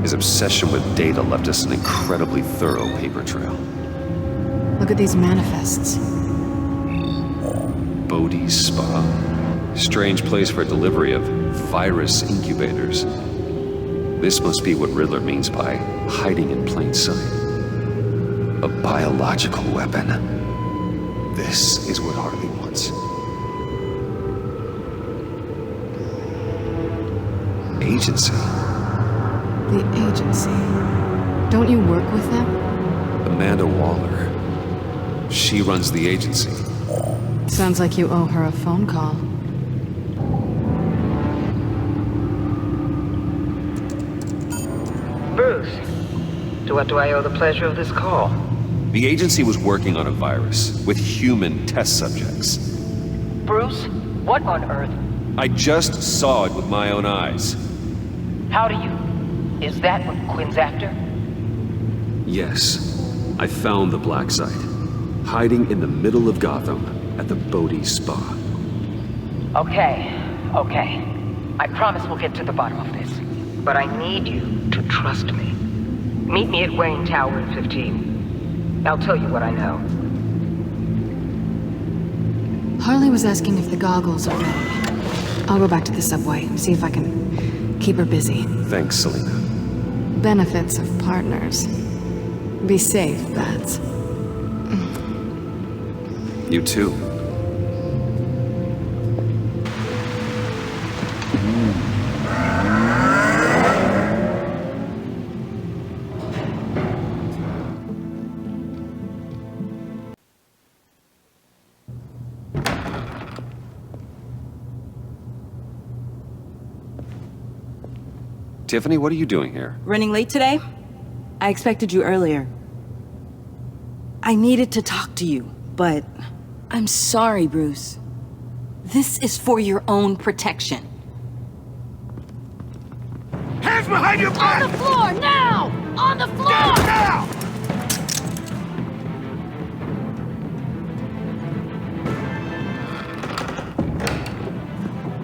His obsession with data left us an incredibly thorough paper trail. Look at these manifests. Bodhi's Spa. Strange place for delivery of virus incubators. This must be what Riddler means by hiding in plain sight. A biological weapon. This is what Harley wants. Agency. The agency. Don't you work with them? Amanda Waller. She runs the agency. Sounds like you owe her a phone call. Bruce, to what do I owe the pleasure of this call? The agency was working on a virus with human test subjects. Bruce, what on earth? I just saw it with my own eyes. How do you... Is that what Quinn's after? Yes. I found the black site. Hiding in the middle of Gotham at the Bodhi Spa. Okay. I promise we'll get to the bottom of this. But I need you to trust me. Meet me at Wayne Tower in 15. I'll tell you what I know. Harley was asking if the goggles are ready. I'll go back to the subway and see if I can keep her busy. Thanks, Selina. Benefits of partners. Be safe, Bats. You too. Tiffany, what are you doing here? Running late today? I expected you earlier. I needed to talk to you, but I'm sorry, Bruce. This is for your own protection. Hands behind your back! On the floor, now! On the floor! Now!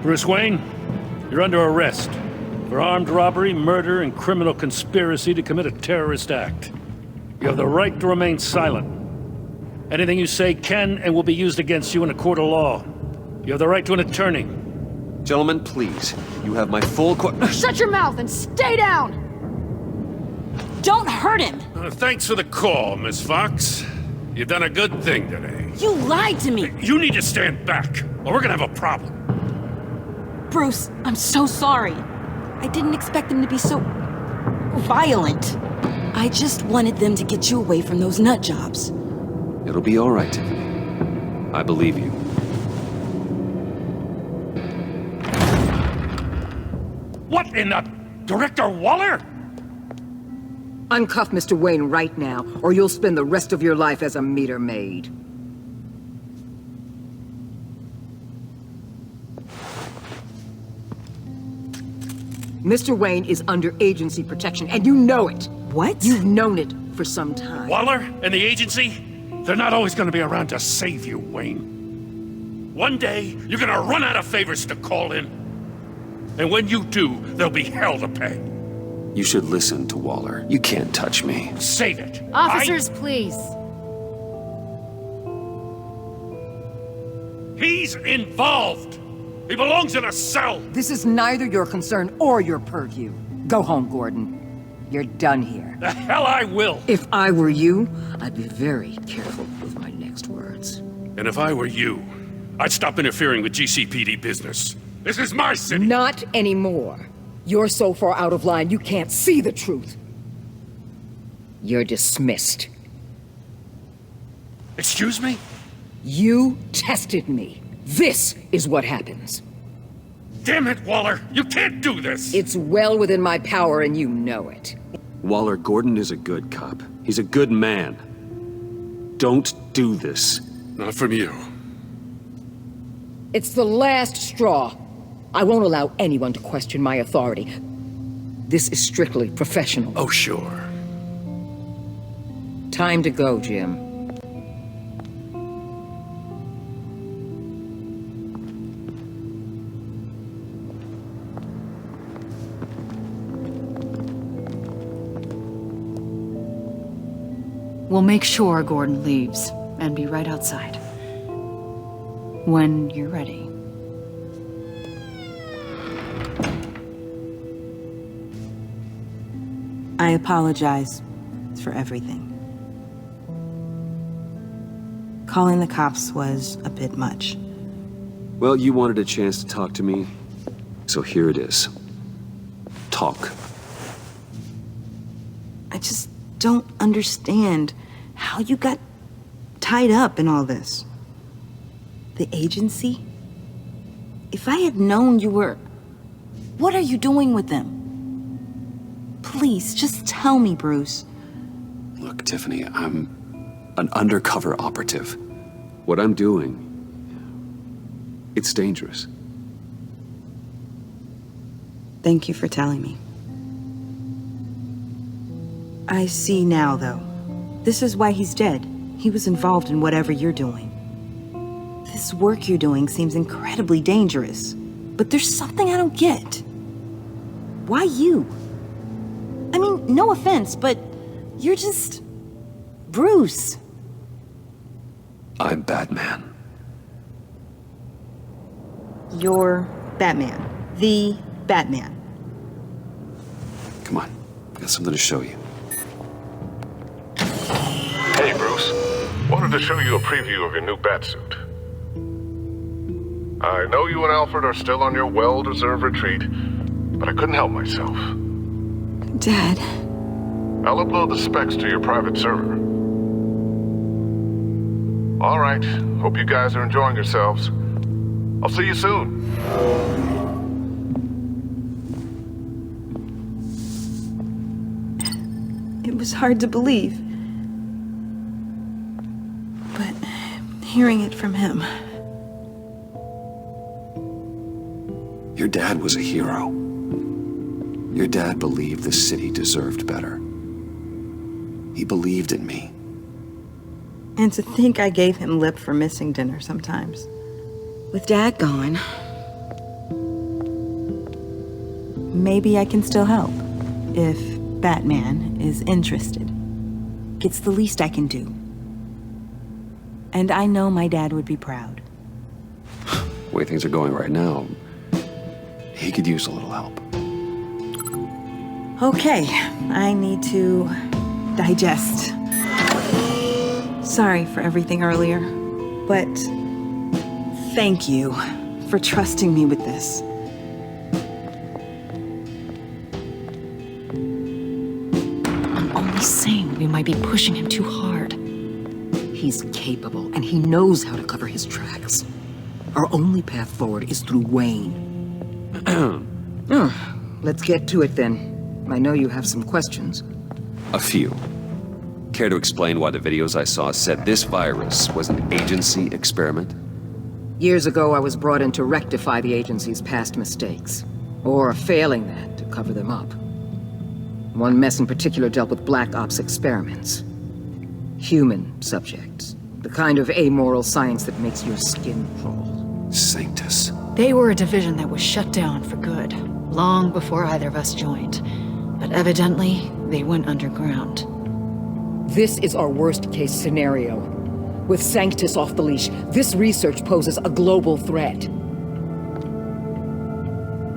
Bruce Wayne, you're under arrest for armed robbery, murder, and criminal conspiracy to commit a terrorist act. You have the right to remain silent. Anything you say can and will be used against you in a court of law. You have the right to an attorney. Gentlemen, please. You have my full Shut your mouth and stay down! Don't hurt him! Thanks for the call, Miss Fox. You've done a good thing today. You lied to me! You need to stand back, or we're gonna have a problem. Bruce, I'm so sorry. I didn't expect them to be so violent. I just wanted them to get you away from those nut jobs. It'll be all right, Tiffany. I believe you. What in the... Director Waller? Uncuff Mr. Wayne right now, or you'll spend the rest of your life as a meter maid. Mr. Wayne is under agency protection, and you know it. What? You've known it for some time. Waller and the agency? They're not always gonna be around to save you, Wayne. One day, you're gonna run out of favors to call in. And when you do, there'll be hell to pay. You should listen to Waller. You can't touch me. Save it. Officers, please. He's involved. He belongs in a cell. This is neither your concern or your purview. Go home, Gordon. You're done here. The hell I will. If I were you, I'd be very careful with my next words. And if I were you, I'd stop interfering with GCPD business. This is my city. Not anymore. You're so far out of line, you can't see the truth. You're dismissed. Excuse me? You tested me. This is what happens. Damn it, Waller! You can't do this! It's well within my power and you know it. Waller, Gordon is a good cop. He's a good man. Don't do this. Not from you. It's the last straw. I won't allow anyone to question my authority. This is strictly professional. Oh, sure. Time to go, Jim. We'll make sure Gordon leaves, and be right outside. When you're ready. I apologize for everything. Calling the cops was a bit much. Well, you wanted a chance to talk to me, so here it is. Talk. I just don't understand how you got tied up in all this. The agency? If I had known you were... What are you doing with them? Please, just tell me, Bruce. Look, Tiffany, I'm an undercover operative. What I'm doing, it's dangerous. Thank you for telling me. I see now, though. This is why he's dead. He was involved in whatever you're doing. This work you're doing seems incredibly dangerous. But there's something I don't get. Why you? I mean, no offense, but you're just... Bruce. I'm Batman. You're Batman. The Batman. Come on, I got something to show you. Hey, Bruce. Wanted to show you a preview of your new Batsuit. I know you and Alfred are still on your well-deserved retreat, but I couldn't help myself. Dad. I'll upload the specs to your private server. All right. Hope you guys are enjoying yourselves. I'll see you soon. was hard to believe. But hearing it from him... Your dad was a hero. Your dad believed the city deserved better. He believed in me. And to think I gave him lip for missing dinner sometimes. With Dad gone, maybe I can still help. If Batman is interested. It's the least I can do. And I know my dad would be proud. The way things are going right now, he could use a little help. Okay, I need to digest. Sorry for everything earlier, but thank you for trusting me with this. I'm only saying we might be pushing him too hard. He's capable, and he knows how to cover his tracks. Our only path forward is through Wayne. Let's get to it then. I know you have some questions. A few. Care to explain why the videos I saw said this virus was an agency experiment? Years ago, I was brought in to rectify the agency's past mistakes. Or failing that, to cover them up. One mess in particular dealt with Black Ops experiments. Human subjects. The kind of amoral science that makes your skin crawl. Sanctus. They were a division that was shut down for good, long before either of us joined. But evidently, they went underground. This is our worst-case scenario. With Sanctus off the leash, this research poses a global threat.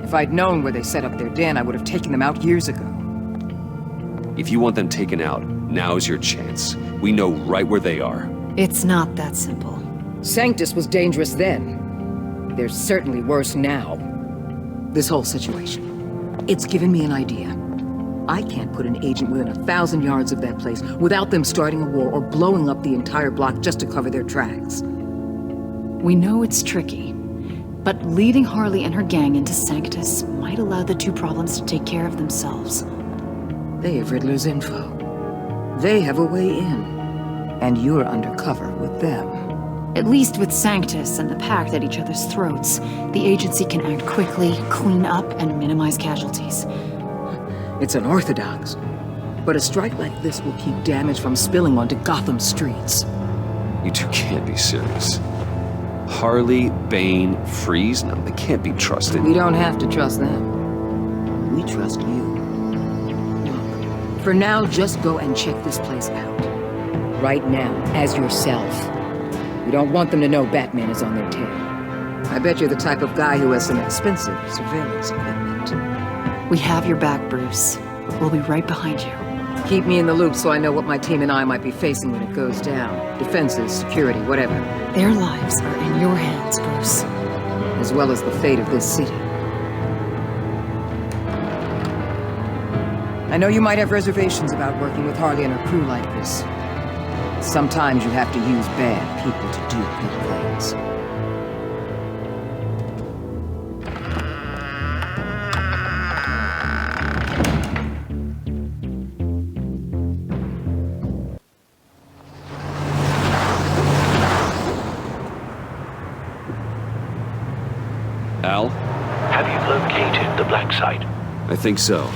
If I'd known where they set up their den, I would have taken them out years ago. If you want them taken out, now's your chance. We know right where they are. It's not that simple. Sanctus was dangerous then. They're certainly worse now. This whole situation, it's given me an idea. I can't put an agent within 1,000 yards of that place without them starting a war or blowing up the entire block just to cover their tracks. We know it's tricky, but leading Harley and her gang into Sanctus might allow the two problems to take care of themselves. They have Riddler's info. They have a way in. And you're undercover with them. At least with Sanctus and the Pact at each other's throats, the agency can act quickly, clean up, and minimize casualties. It's unorthodox, but a strike like this will keep damage from spilling onto Gotham streets. You two can't be serious. Harley, Bane, Freeze? No, they can't be trusted. We don't have to trust them. We trust you. Look, for now, just go and check this place out. Right now, as yourself. We don't want them to know Batman is on their tail. I bet you're the type of guy who has some expensive surveillance equipment. We have your back, Bruce. We'll be right behind you. Keep me in the loop so I know what my team and I might be facing when it goes down. Defenses, security, whatever. Their lives are in your hands, Bruce. As well as the fate of this city. I know you might have reservations about working with Harley and her crew like this. Sometimes you have to use bad people to do good things. Al? Have you located the black site? I think so.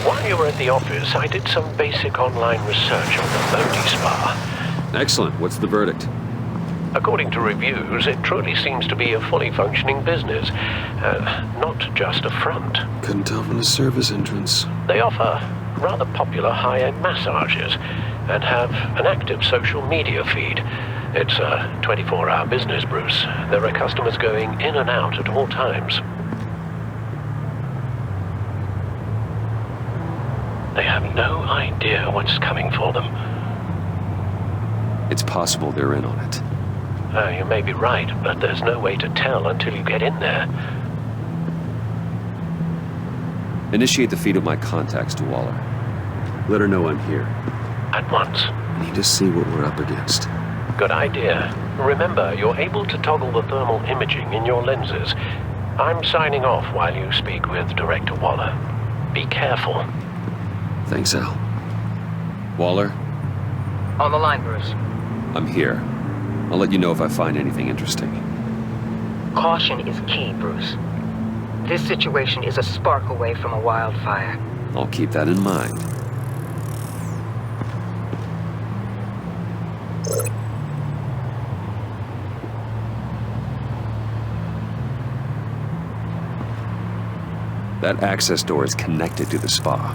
While you were at the office, I did some basic online research on the Bodhi Spa. Excellent. What's the verdict? According to reviews, it truly seems to be a fully functioning business, not just a front. Couldn't tell from the service entrance. They offer rather popular high-end massages and have an active social media feed. It's a 24-hour business, Bruce. There are customers going in and out at all times. They have no idea what's coming for them. It's possible they're in on it. You may be right, but there's no way to tell until you get in there. Initiate the feed of my contacts to Waller. Let her know I'm here. At once. I need to see what we're up against. Good idea. Remember, you're able to toggle the thermal imaging in your lenses. I'm signing off while you speak with Director Waller. Be careful. Thanks, Al. Waller? On the line, Bruce. I'm here. I'll let you know if I find anything interesting. Caution is key, Bruce. This situation is a spark away from a wildfire. I'll keep that in mind. That access door is connected to the spa.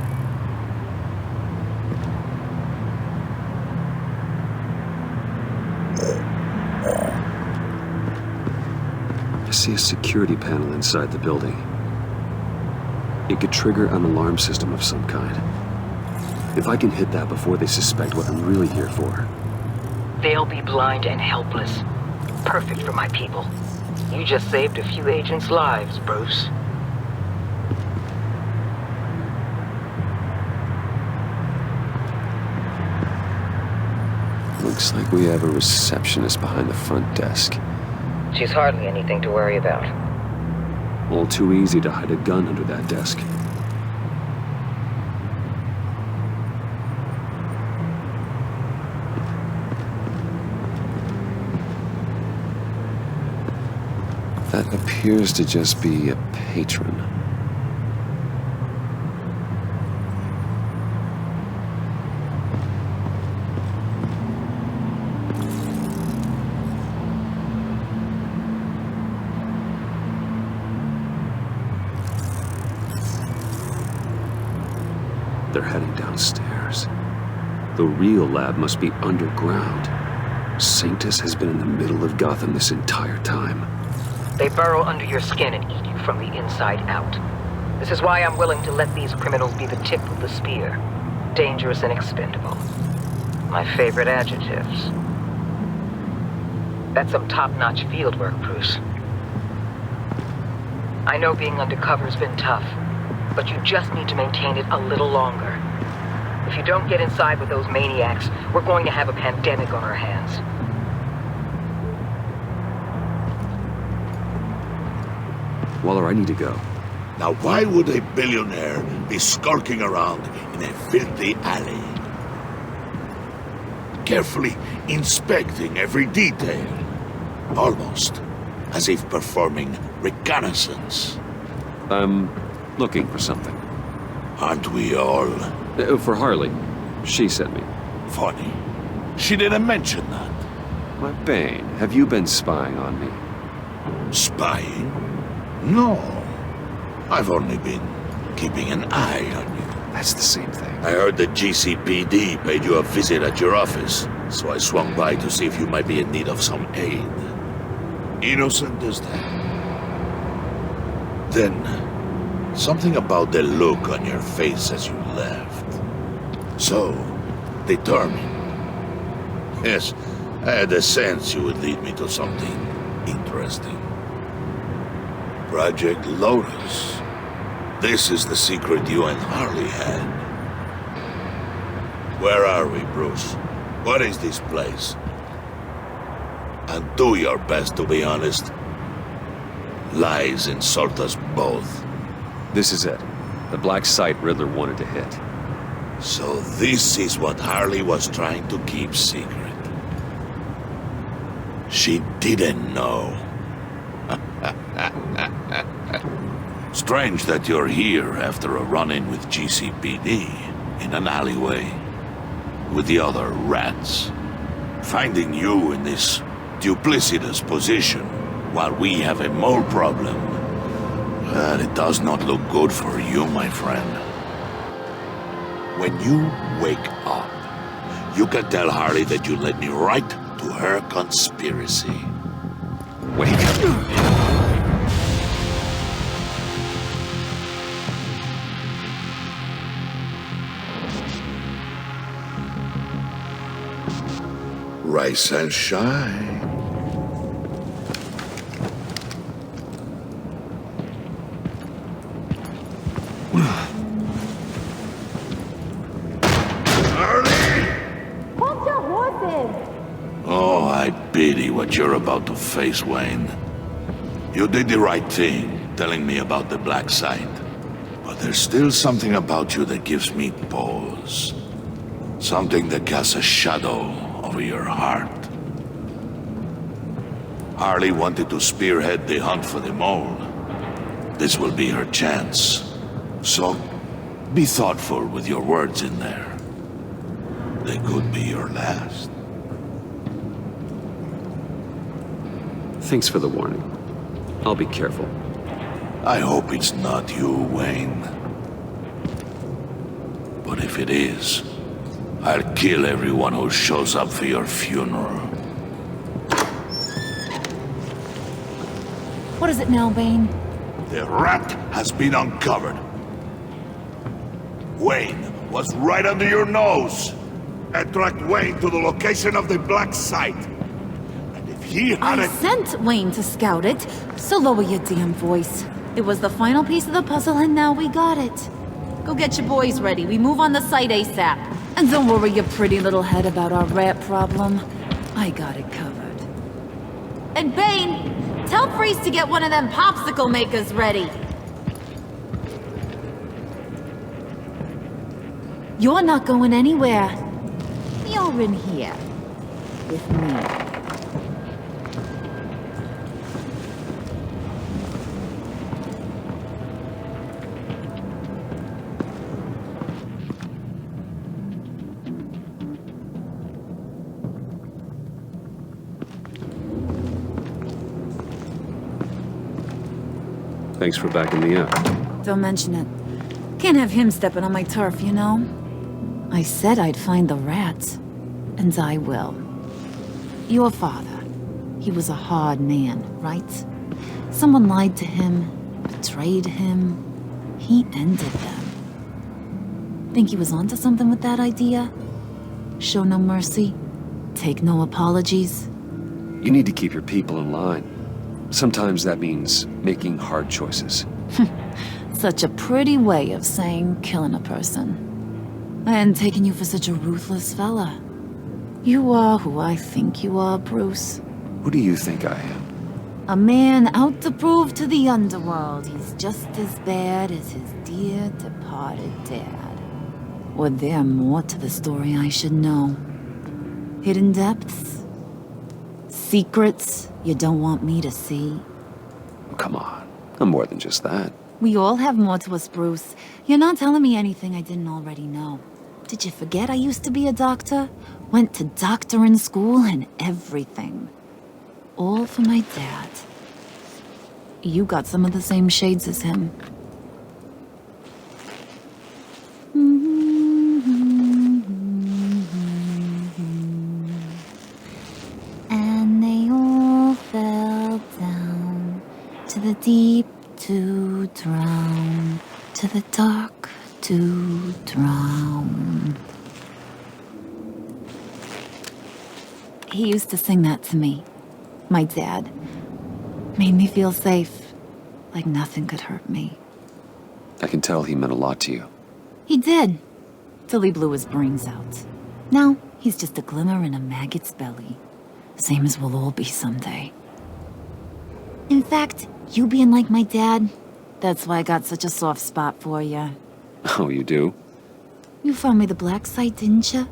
I see a security panel inside the building. It could trigger an alarm system of some kind. If I can hit that before they suspect what I'm really here for. They'll be blind and helpless. Perfect for my people. You just saved a few agents' lives, Bruce. Looks like we have a receptionist behind the front desk. She's hardly anything to worry about. All too easy to hide a gun under that desk. That appears to just be a patron. They're heading downstairs. The real lab must be underground. Sanctus has been in the middle of Gotham this entire time. They burrow under your skin and eat you from the inside out. This is why I'm willing to let these criminals be the tip of the spear. Dangerous and expendable. My favorite adjectives. That's some top-notch field work, Bruce. I know being undercover's been tough, but you just need to maintain it a little longer. If you don't get inside with those maniacs, we're going to have a pandemic on our hands. Waller, I need to go. Now why would a billionaire be skulking around in a filthy alley? Carefully inspecting every detail. Almost as if performing reconnaissance. I'm looking for something. Aren't we all? For Harley. She sent me. Funny. She didn't mention that. My Bane, have you been spying on me? Spying? No. I've only been keeping an eye on you. That's the same thing. I heard the GCPD paid you a visit at your office, so I swung by to see if you might be in need of some aid. Innocent as that. Then, something about the look on your face as you left. So, determined. Yes, I had a sense you would lead me to something interesting. Project Lotus. This is the secret you and Harley had. Where are we, Bruce? What is this place? And do your best to be honest. Lies insult us both. This is it. The black site Riddler wanted to hit. So this is what Harley was trying to keep secret. She didn't know. Strange that you're here after a run-in with GCPD in an alleyway with the other rats. Finding you in this duplicitous position while we have a mole problem. Well, it does not look good for you, my friend. When you wake up, you can tell Harley that you led me right to her conspiracy. Wake up. Rise and shine. Hold your horses! Oh, I pity what you're about to face, Wayne. You did the right thing, telling me about the black site. But there's still something about you that gives me pause. Something that casts a shadow over your heart. Harley wanted to spearhead the hunt for the mole. This will be her chance. So, be thoughtful with your words in there. They could be your last. Thanks for the warning. I'll be careful. I hope it's not you, Wayne. But if it is, I'll kill everyone who shows up for your funeral. What is it now, Bane? The rat has been uncovered. Wayne was right under your nose. I tracked Wayne to the location of the black site. And if he had I sent Wayne to scout it, so lower your damn voice. It was the final piece of the puzzle and now we got it. Go get your boys ready. We move on the site ASAP. And don't worry your pretty little head about our rat problem. I got it covered. And Bane, tell Freeze to get one of them popsicle makers ready. You're not going anywhere. You're in here. With me. Thanks for backing me up. Don't mention it. Can't have him stepping on my turf, you know? I said I'd find the rats. And I will. Your father. He was a hard man, right? Someone lied to him, betrayed him. He ended them. Think he was onto something with that idea? Show no mercy? Take no apologies? You need to keep your people in line. Sometimes that means making hard choices. Such a pretty way of saying killing a person. And taking you for such a ruthless fella. You are who I think you are, Bruce. Who do you think I am? A man out to prove to the underworld he's just as bad as his dear departed dad. Or there more to the story I should know? Hidden depths? Secrets you don't want me to see? Oh, come on. I'm more than just that. We all have more to us, Bruce. You're not telling me anything I didn't already know. Did you forget I used to be a doctor? Went to doctoring school and everything. All for my dad. You got some of the same shades as him. And they all fell down to the deep to drown, to the dark to drown. He used to sing that to me. My dad. Made me feel safe, like nothing could hurt me. I can tell he meant a lot to you. He did, till he blew his brains out. Now, he's just a glimmer in a maggot's belly. Same as we'll all be someday. In fact, you being like my dad, that's why I got such a soft spot for you. Oh, you do? You found me the black site, didn't you?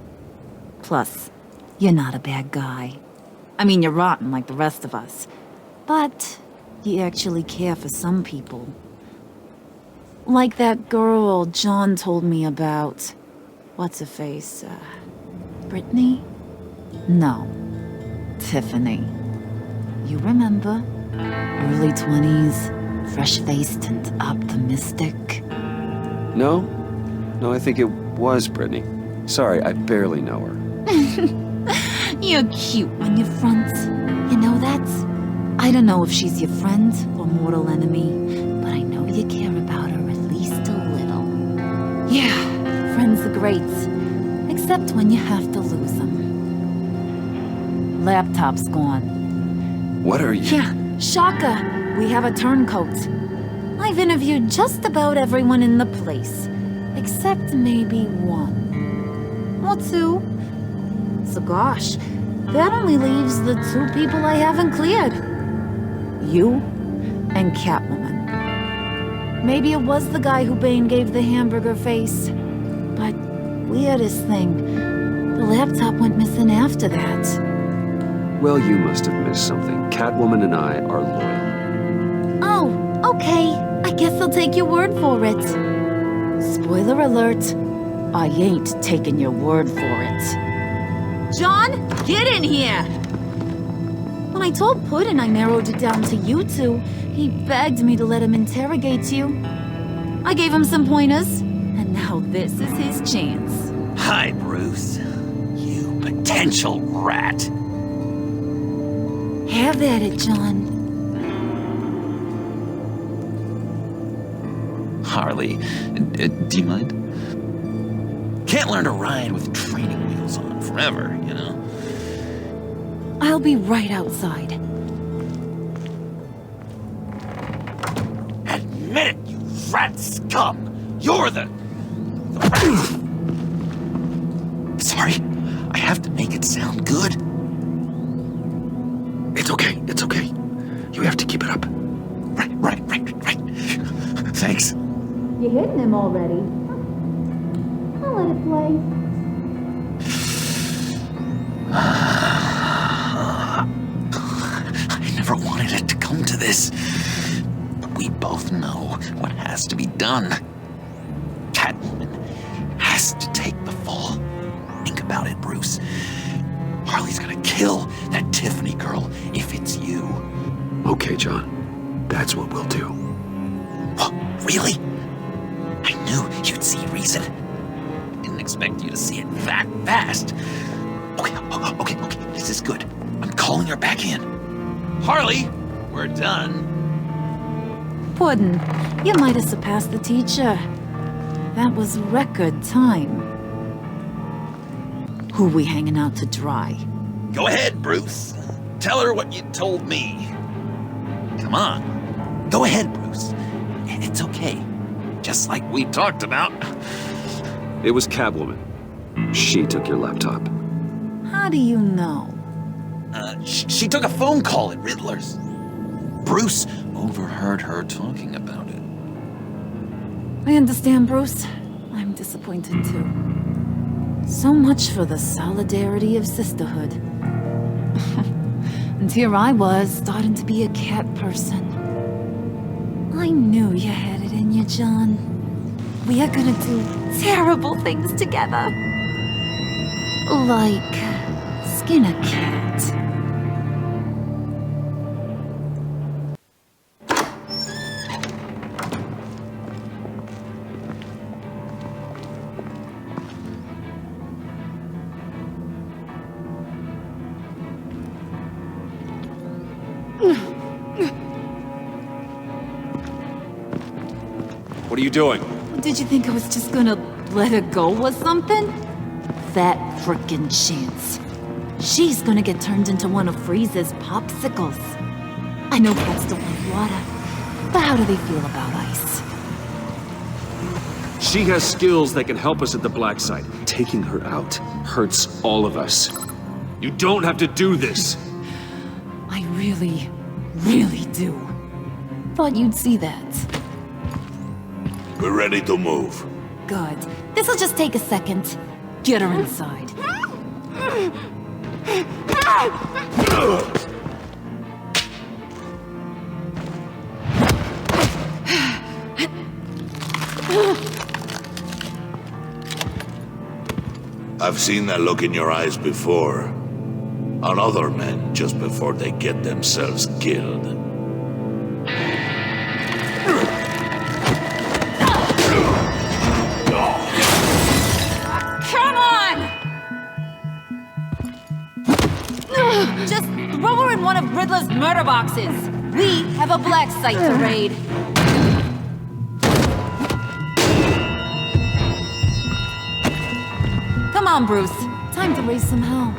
Plus, you're not a bad guy. I mean, you're rotten like the rest of us. But you actually care for some people. Like that girl John told me about. What's her face? Brittany? No. Tiffany. You remember? Early 20s, fresh-faced and optimistic. No? No, I think it was Brittany. Sorry, I barely know her. You're cute when you're front. You know that? I don't know if she's your friend or mortal enemy, but I know you care about her at least a little. Yeah, friends are great. Except when you have to lose them. Laptop's gone. What are you? Yeah, shocker. We have a turncoat. I've interviewed just about everyone in the place. Except maybe one. Or two. So gosh, that only leaves the two people I haven't cleared. You and Catwoman. Maybe it was the guy who Bane gave the hamburger face. But weirdest thing, The laptop went missing after that. Well, you must have missed something. Catwoman and I are loyal. Oh, okay. I guess I'll take your word for it. Spoiler alert. I ain't taking your word for it. John, get in here! When I told Puddin' I narrowed it down to you two, he begged me to let him interrogate you. I gave him some pointers, and now this is his chance. Hi, Bruce. You potential rat. Have at it, John. Harley, do you mind? Can't learn to ride with training wheels on forever, you know? I'll be right outside. Admit it, you rat scum! You're the rat! Sorry, I have to make it sound good. It's okay, it's okay. You have to keep it up. Right. Thanks. You hitting him already? I'll let it play. I never wanted it to come to this. But we both know what has to be done. Catwoman has to take the fall. Think about it, Bruce. Harley's gonna kill that Tiffany girl if it's you. Okay, John. That's what we'll do. What? Really? I knew you'd see reason. Didn't expect you to see it that fast. Okay. This is good. I'm calling her back in. Harley, we're done. Puddin', you might have surpassed the teacher. That was record time. Who we hanging out to dry? Go ahead, Bruce. Tell her what you told me. Come on. Go ahead, Bruce. It's okay. Just like we talked about. It was Catwoman. She took your laptop. How do you know? She took a phone call at Riddler's. Bruce overheard her talking about it. I understand, Bruce. I'm disappointed too. So much for the solidarity of sisterhood. And here I was, starting to be a cat person. I knew you had it in you, John. We are gonna do terrible things together. Like skin a cat. What are you doing? Did you think I was just gonna let her go or something? That frickin' chance. She's gonna get turned into one of Freeze's popsicles. I know cats don't like water, but how do they feel about ice? She has skills that can help us at the black site. Taking her out hurts all of us. You don't have to do this. I really, really do. Thought you'd see that. We're ready to move. Good. This'll just take a second. Get her inside. I've seen that look in your eyes before. On other men just before they get themselves killed. Come on! Just throw her in one of Riddler's murder boxes. We have a black site to raid. Come on, Bruce. Time to raise some hell.